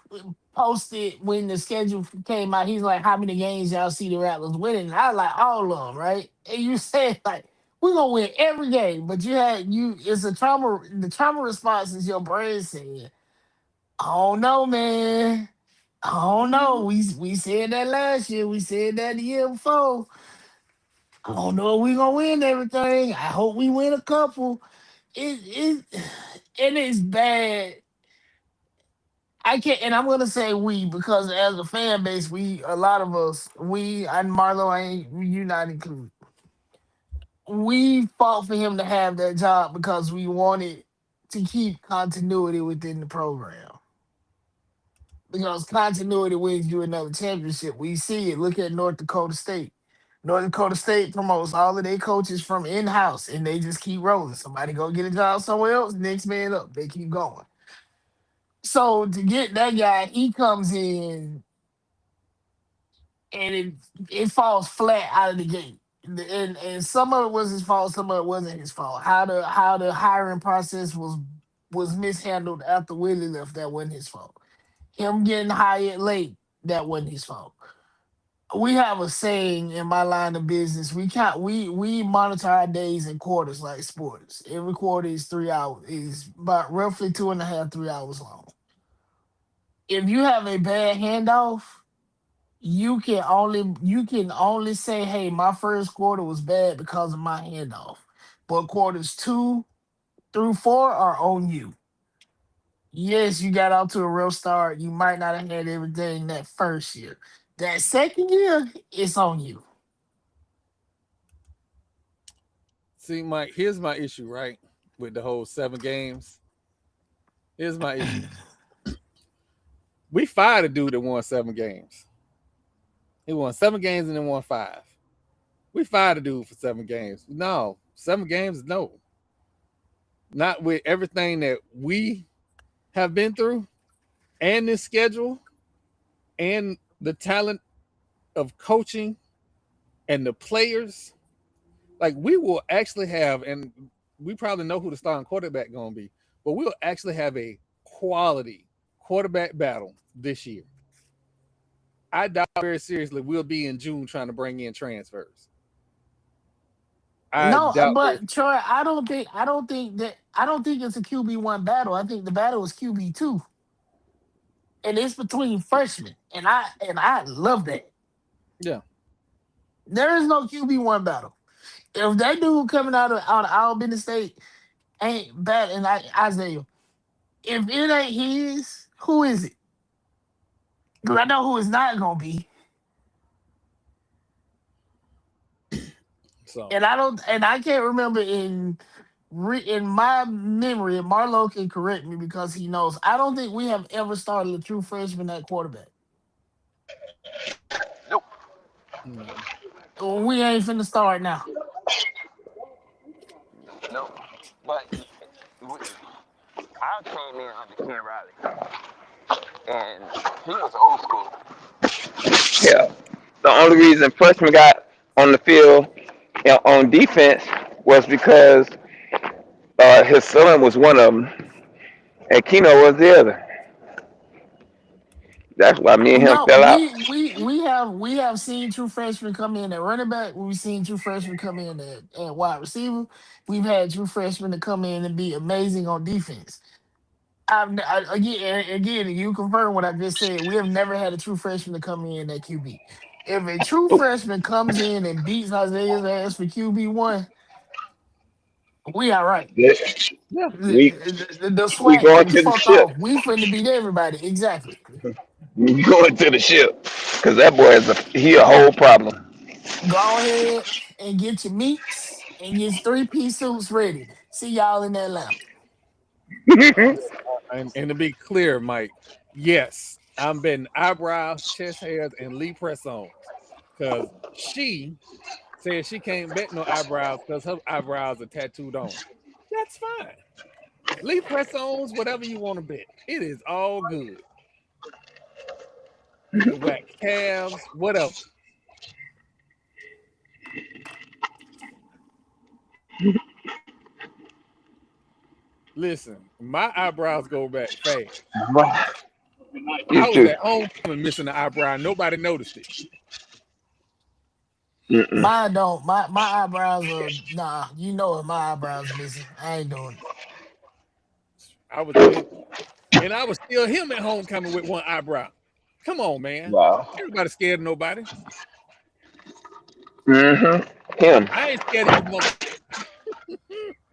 posted when the schedule came out. He's like, "How many games y'all see the Rattlers winning?" And I was like, "All of them, right?" And you said like, "We're gonna win every game," but you it's a trauma. The trauma response is your brain saying, "I don't know, man. I don't know. We said that last year. We said that the year before. I don't know if we gonna win everything. I hope we win a couple." It and it's bad. I can't, and I'm gonna say we because as a fan base, a lot of us, we and Marlo, I ain't you not included. We fought for him to have that job because we wanted to keep continuity within the program. Because continuity wins you another championship. We see it. Look at North Dakota State. North Dakota State promotes all of their coaches from in-house, and they just keep rolling. Somebody go get a job somewhere else, next man up. They keep going. So to get that guy, he comes in and it falls flat out of the gate. And some of it was his fault, some of it wasn't his fault. How the hiring process was mishandled after Willie left, that wasn't his fault. Him getting hired late, that wasn't his fault. We have a saying in my line of business. We monitor our days in quarters like sports. Every quarter is 3 hours, is about roughly 2.5, 3 hours long. If you have a bad handoff, you can only say, hey, my first quarter was bad because of my handoff. But quarters 2 through 4 are on you. Yes, you got out to a real start. You might not have had everything that first year. That second year, it's on you. See, Mike, here's my issue, right? With the whole 7 games. Here's my issue. We fired a dude that won 7 games. He won 7 games and then won 5. We fired a dude for 7 games. No, 7 games, no. Not with everything that we have been through and this schedule and the talent of coaching and the players. Like we will actually have, and we probably know who the starting quarterback going to be, but we'll actually have a quality quarterback battle this year. I doubt very seriously we'll be in June trying to bring in transfers. I No, doubt very. but Troy, I don't think it's a QB1 battle. I think the battle is QB2. And it's between freshmen. And I love that. Yeah. There is no QB1 battle. If that dude coming out of Alabama State ain't bad, and Isaiah, if it ain't his, who is it? Because I know who it's not gonna be. So And I can't remember in my memory, and Marlo can correct me because he knows. I don't think we have ever started a true freshman at quarterback. no. Well, we ain't finna start now. No, but I came in under Ken Riley, and he was old school. Yeah. The only reason freshman got on the field on defense was because his son was one of them, and Keno was the other. That's why me and him No, fell out. we have seen true freshmen come in at running back. We've seen true freshmen come in at wide receiver. We've had true freshmen to come in and be amazing on defense. Again, you confirm what I just said. We have never had a true freshman to come in at QB. If a true freshman comes in and beats Isaiah's ass for QB1, we all right. Yeah. Yeah. We The we SWAC going can to the fuck ship. off. We finna beat everybody. Exactly. We going to the ship because that boy he a whole problem. Go ahead and get your meats and get 3-piece suits ready. See y'all in Atlanta. And to be clear, Mike, yes, I'm betting eyebrows, chest hairs, and Lee press ons. Because she said she can't bet no eyebrows because her eyebrows are tattooed on. That's fine. Lee press ons, whatever you want to bet. It is all good. You can wax calves, whatever. Listen, my eyebrows go back fast. I Used was to. at home missing the eyebrow. Nobody noticed it. Mm-mm. Mine don't. My eyebrows are nah. You know what my eyebrows missing. I ain't doing it. I was, and I was still him at homecoming with one eyebrow. Come on, man. Wow. Everybody scared of nobody. Him. I ain't scared of you, mother.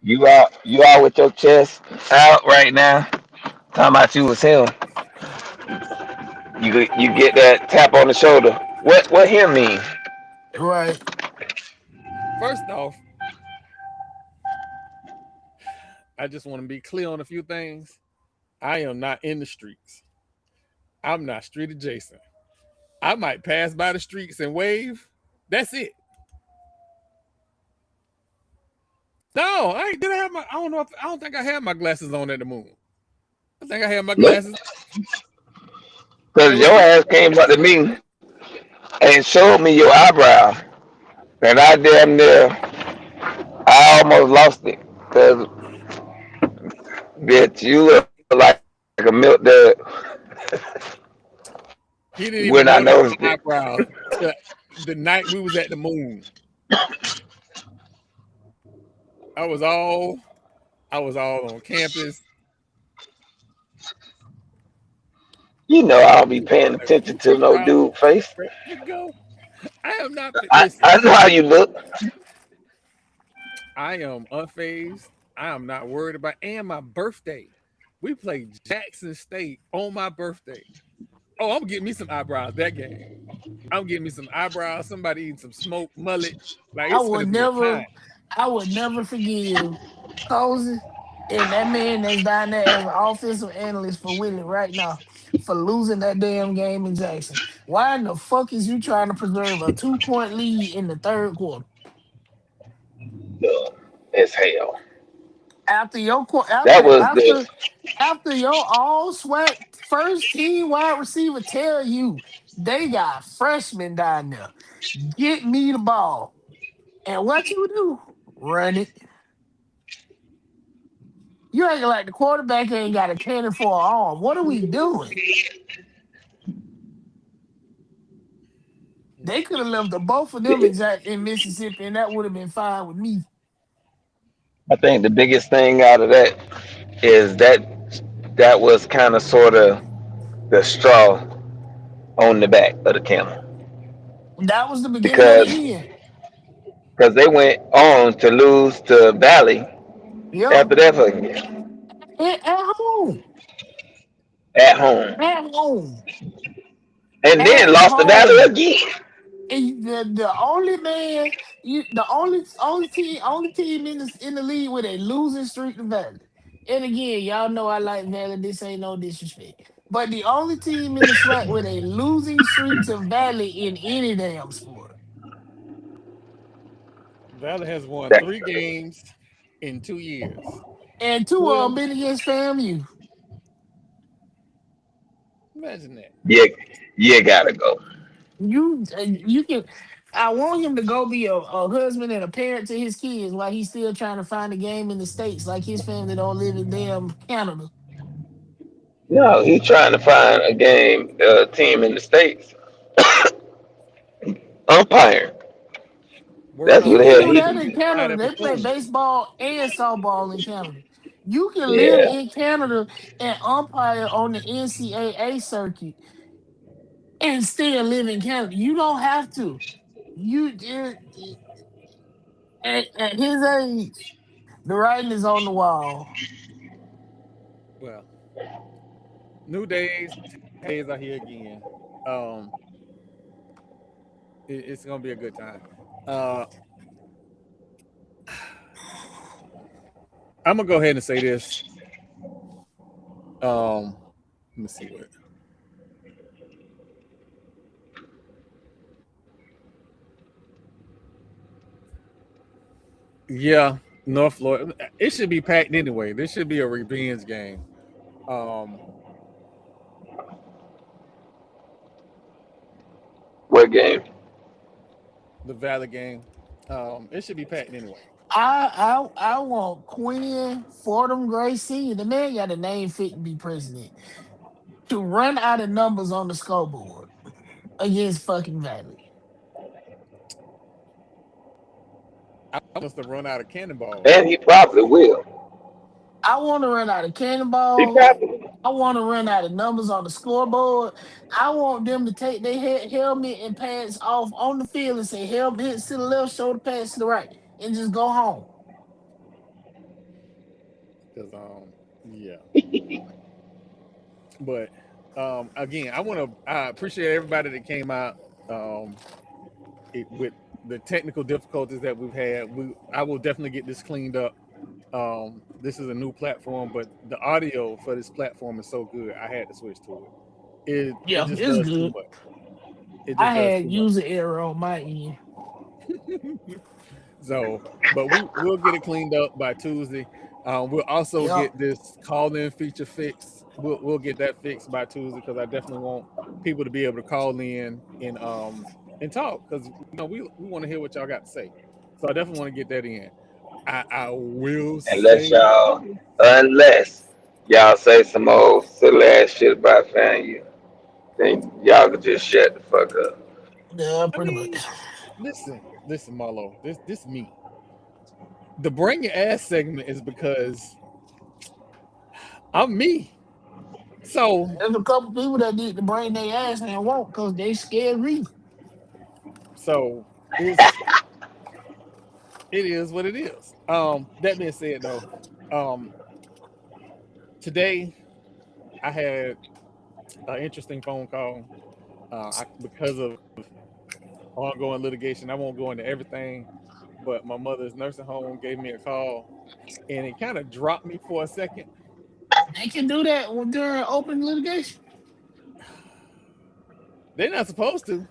You out with your chest out right now. Talking about you was him. You get that tap on the shoulder. What him mean? Right. First off, I just want to be clear on a few things. I am not in the streets. I'm not street adjacent. I might pass by the streets and wave. That's it. No, I ain't. Did I have my? I don't know. I don't think I had my glasses on at the moon. I think I had my Nope. glasses. They Cause were your still. ass came up to me and showed me your eyebrow, and I damn near I almost lost it. Cause bitch, you look like a milk dud He didn't when I even notice noticed it. my eyebrows till the night we was at the moon. I was all. I was all on campus. You know I I was don't be paying like, attention who to no eyebrows dude face. ready to go? I am not. I, Listen, I know how you look. I am unfazed. I am not worried about. And my birthday, we played Jackson State on my birthday. Oh, I'm getting me some eyebrows that game. I'm getting me some eyebrows. Somebody eating some smoked mullet. Like I it's would gonna be a never, time. I would never forgive Cozy and that man that's down there as an offensive analyst for Willie right now for losing that damn game in Jackson. Why in the fuck is you trying to preserve a 2 point lead in the third quarter? Dumb as hell. After your That was the after your all SWAC first team wide receiver tell you they got freshmen down there. Get me the ball. And what you do? Run it. You acting like the quarterback ain't got a cannon for an arm. What are we doing? They could have left the both of them in Mississippi, and that would have been fine with me. I think the biggest thing out of that is that was kind of sort of the straw on the back of the camel That was the beginning of because the end. they went on to lose to Valley Yep. after that fucking game At home. at home, At home. and then At lost to Valley home. again. And the only man, the only team in the league with a losing streak to Valley. And again, y'all know I like Valley. This ain't no disrespect. But the only team in the SWAC with a losing streak to Valley in any damn sport. Valley has won That, 3 games in 2 years. And two Two of of them them. been against FAMU. Imagine that. yeah, you gotta go. You can. I want him to go be a husband and a parent to his kids while he's still trying to find a game in the states, like his family don't live in damn Canada. No, he's trying to find a game team in the states umpire. Word That's on You what the the can hell do street, he that do. in he applied Canada. at They play FAMU. baseball and softball in Canada. You can live Yeah, in Canada and umpire on the NCAA circuit and still live in Canada. You don't have to. You just, at his age, the writing is on the wall. Well, new days, days are here again. Um, it's gonna be a good time. Uh, I'm gonna go ahead and say this. Let me see what. Yeah, North Florida. It should be packed anyway. This should be a revenge game. Um, what game? the Valley game. It should be packed anyway. I want Quinn Fordham Gray Sr. The man got a name fit to be president to run out of numbers on the scoreboard against fucking Valley. I must have run out of cannonballs. And he probably will. I want to run out of He cannonballs. probably will. I want to run out of numbers on the scoreboard. I want them to take their helmet and pads off on the field and say helmet to the left, shoulder pads to the right, and just go home. Cause yeah, but Again, I appreciate everybody that came out. With the technical difficulties that we've had, I will definitely get this cleaned up. This is a new platform, but the audio for this platform is so good, I had to switch to it. It Yeah, just it's does too good. much. It I just does had too much. user error on my end. So, but we'll get it cleaned up by Tuesday. We'll also Yeah. get this call-in feature fixed. We'll get that fixed by Tuesday because I definitely want people to be able to call in and talk because we want to hear what y'all got to say. So I definitely want to get that in. I will Unless say y'all, unless y'all say some old silly ass shit about FAMU, then y'all can just shut the fuck up. Yeah, I pretty much. mean, listen, Marlo, this me. The bring your ass segment is because I'm me. So There's a couple people that need to bring their ass and won't because they scared me. so it is what it is. That being said though, um today I had an interesting phone call. Because of ongoing litigation, I won't go into everything, but my mother's nursing home gave me a call and it kind of dropped me for a second. They can do that during open litigation. They're not supposed to,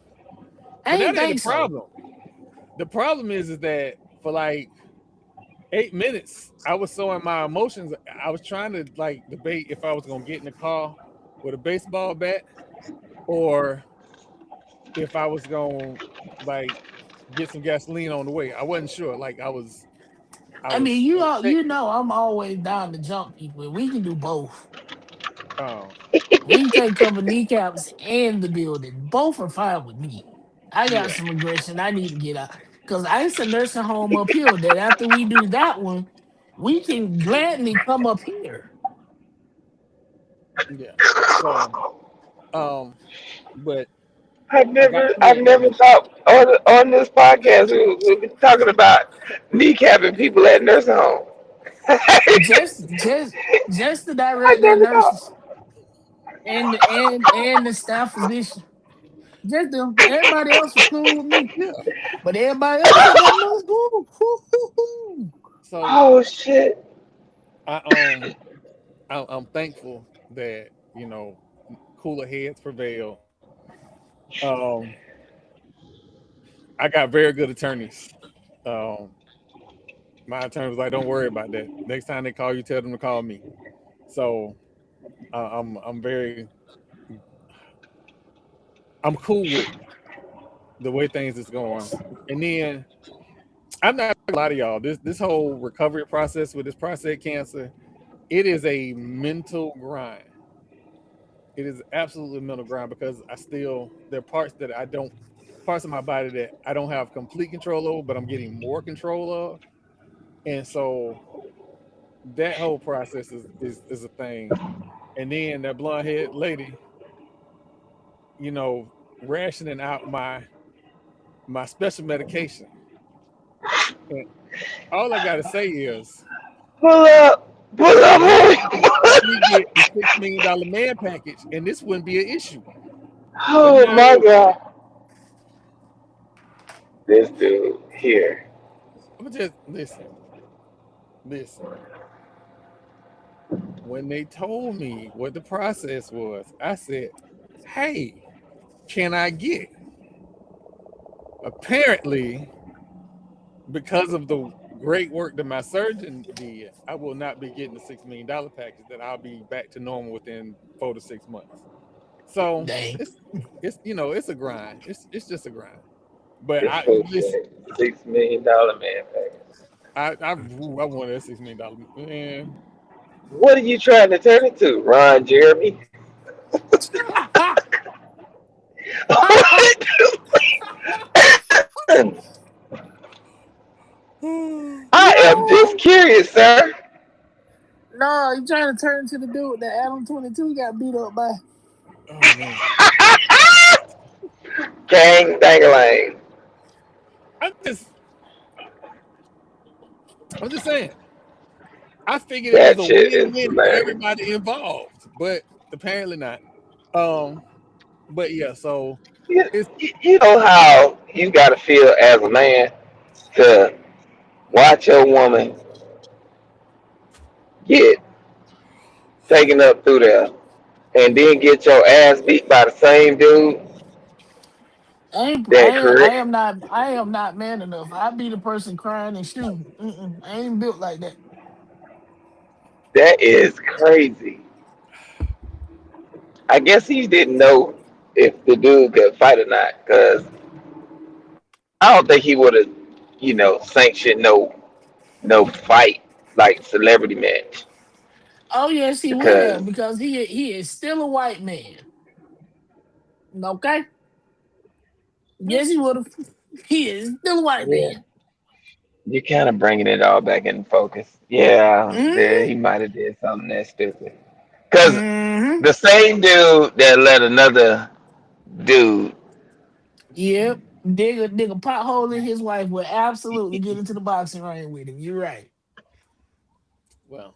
I but that ain't ain't the think so. problem. The problem is that for like 8 minutes, I was so in my emotions. I was trying to like debate if I was gonna get in the car with a baseball bat or if I was gonna like get some gasoline on the way. I wasn't sure. Like I I mean, was you know, I'm always down to jump people. We can do both. um We can take cover kneecaps and the building. Both are fine with me. I got yeah, some aggression I need to get out. Because I it's a nursing home up here that after we do that one, we can gladly come up here. yeah. So but I've I got never, I've pulled never in. thought on this podcast we've been talking about kneecapping people at nursing home. Just just just the I director of never thought. nurses and the staff physician. Just them. Everybody else was cool with me. Yeah. But everybody else at that nurse school, So Oh shit! I I'm thankful that cooler heads prevail. Um, I got very good attorneys. Um, my attorney was like, "Don't worry about that. Next time they call you, tell them to call me." So I'm very I'm cool with the way things is going. And then I'm not gonna lie to y'all. This whole recovery process with this prostate cancer, it is a mental grind. It is absolutely a mental grind because there are parts that I don't parts of my body that I don't have complete control over, but I'm getting more control of. And so that whole process is a thing. And then that blonde haired lady, you know, rationing out my special medication. And all I gotta say is Pull up, pull let up. let me get the $6 million man package and this wouldn't be an issue. But Oh my no, god, this dude here. I'm just listen. When they told me what the process was, I said, "Hey, can I get?" Apparently, because of the great work that my surgeon did, I will not be getting the $6 million package. That I'll be back to normal within 4 to 6 months. So dang. it's a grind. It's just a grind. But This I fool listen. said $6 million man package. I wanted that $6 million man. What are you trying to turn it to, Ron Jeremy? I am just Yo, curious, sir. no, you trying to turn to the dude that Adam 22 got beat up by. Oh man. Gang dangalang. I'm just I'm just saying. I figured it was That a shit is win-win for hilarious. everybody involved, but apparently not. But yeah, so You, it's you know how you got to feel as a man to watch your woman get taken up through there and then get your ass beat by the same dude that correct. I am not man enough. I be the person crying and shooting. I ain't built like that. That is crazy. I guess he didn't know if the dude could fight or not, because I don't think he would have, sanctioned no fight like celebrity match. Oh yes, he would have Because because he is still a white man. Okay, yes he would have. He is still a white yeah, man. you're kind of bringing it all back in focus. Yeah, Mm-hmm. he might have did something that stupid. Because Mm-hmm. the same dude that let another dude, Yep. Dig a pothole in his wife would absolutely get into the boxing ring with him. You're right. well,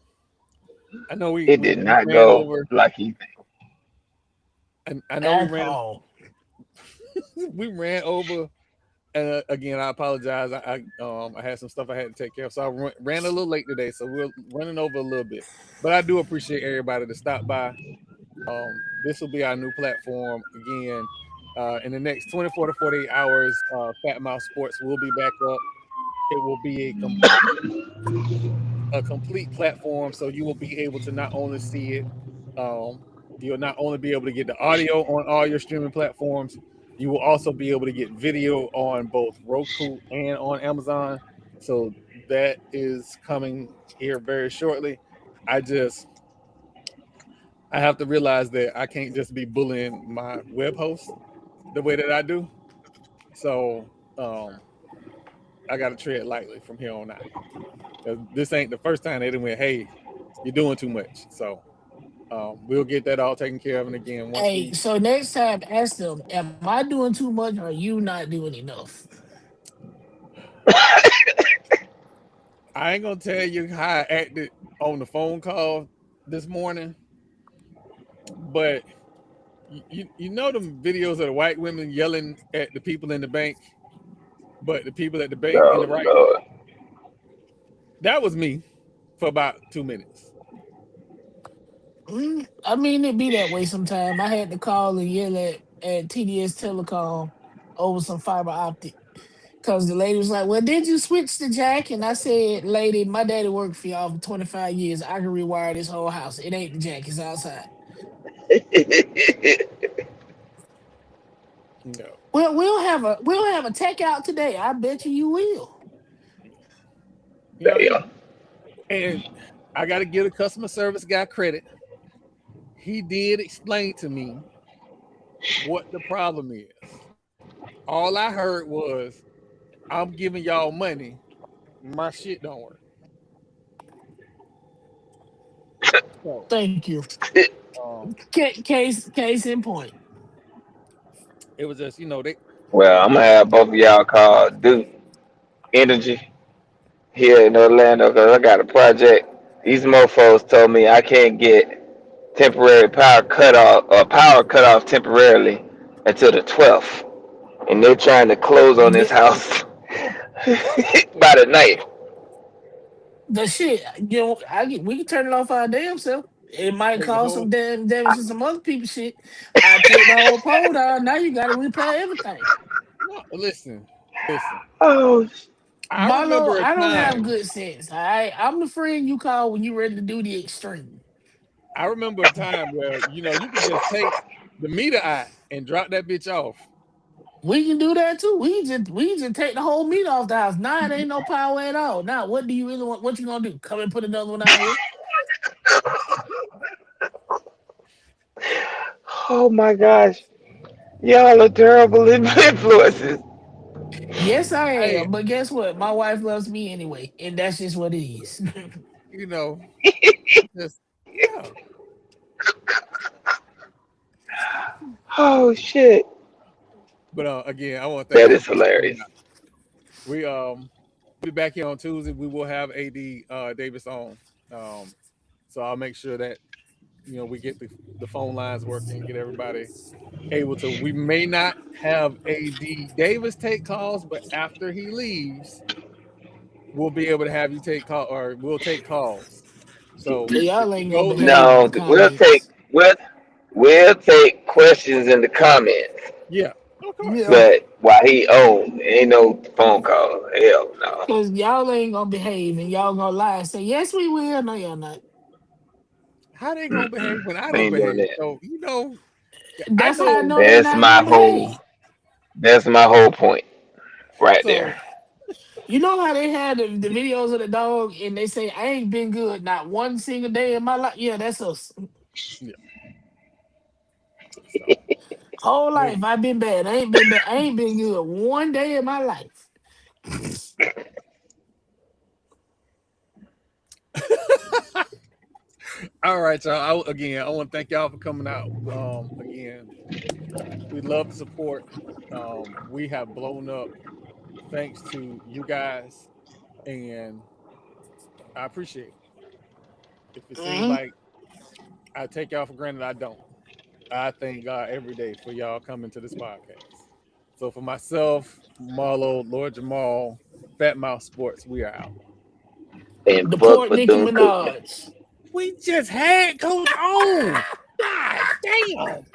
I know we it we, did we not ran go over, like he. and I know we At ran all. we ran over. And again, I apologize. I had some stuff I had to take care of, so I ran a little late today. So we're running over a little bit, but I do appreciate everybody to stop by. This will be our new platform again. In the next 24 to 48 hours, Fat Mouth Sports will be back up. It will be a complete platform, so you will be able to not only see it, um, you'll not only be able to get the audio on all your streaming platforms, you will also be able to get video on both Roku and on Amazon. So that is coming here very shortly. I just I have to realize that I can't just be bullying my web host the way that I do. So I got to tread lightly from here on out. 'Cause this ain't the first time they done went, "Hey, you're doing too much." So we'll get that all taken care of. And again, once Hey, we, so next time ask them, am I doing too much or are you not doing enough? I ain't gonna tell you how I acted on the phone call this morning, but you know them videos of the white women yelling at the people in the bank, but the people at the bank in Oh the right. Lord. That was me for about 2 minutes. I mean, it be that way sometime. I had to call and yell at TDS Telecom over some fiber optic. Because the lady was like, well, did you switch the jack? And I said, lady, my daddy worked for y'all for 25 years. I can rewire this whole house. It ain't the jack, it's outside. No, Well, we'll have a tech out today. I bet you will. it, Damn. and I got to give the customer service guy credit. He did explain to me what the problem is. All I heard was, "I'm giving y'all money, my shit don't work." So, Thank you. um, Case in point. it was just they. Well, I'm gonna have both of y'all call Duke Energy here in Orlando because I got a project. These mofos told me I can't get temporary power cut off temporarily until the 12th, and they're trying to close on this The, house by the night. the shit, we can turn it off our damn self. It might Take the cause some whole. damn damage to some other people's shit. I take the whole pole down. Now you got to repair everything. No, listen. Oh, I Marlo, remember a I don't have time. good sense. I'm the friend you call when you ready to do the extreme. I remember a time where you could just take the meter out and drop that bitch off. We can do that too. We just take the whole meat off the house. Now it ain't no power at all. Now what do you really want? What you gonna do? Come and put another one out here? oh my gosh, y'all are terrible influences. Yes, I Hey, am. But guess what? My wife loves me anyway, and that's just what it is. you know, just yeah. Oh shit, But again, I want to thank that is everybody for coming hilarious. out. We be back here on Tuesday. We will have AD Davis on. So I'll make sure that we get the phone lines working, get everybody able to. We may not have AD Davis take calls, but after he leaves, we'll be able to have you take call, or we'll take calls. So Y'all the ain't gonna goal behave is, in No, the we'll take comments. we'll take questions in the comments. yeah, of course. Yeah, But while he owned, ain't no phone call. Hell no. because y'all ain't gonna behave and y'all gonna lie and say, yes, we will. No, y'all not. How they gonna behave Mm-mm. when I We don't ain't doing behave? that. So I That's how I know. know they That's not my gonna whole. behave. That's my whole point right there. So you know how they had the videos of the dog and they say I ain't been good not one single day in my life. Yeah, that's us. Yeah. So Whole we, life I've been bad. I ain't been bad. I ain't been good one day in my life. all right, y'all. I want to thank y'all for coming out. Again, we love the support. We have blown up thanks to you guys, and I appreciate it. If it seems Mhm. like I take y'all for granted, I don't. I thank God every day for y'all coming to this podcast. So for myself, Marlo, Lord Jamal, Fat Mouth Sports, we are out. And fuck Deport Nicki Bethune Cookman. Minaj. We just had Coach on. God damn.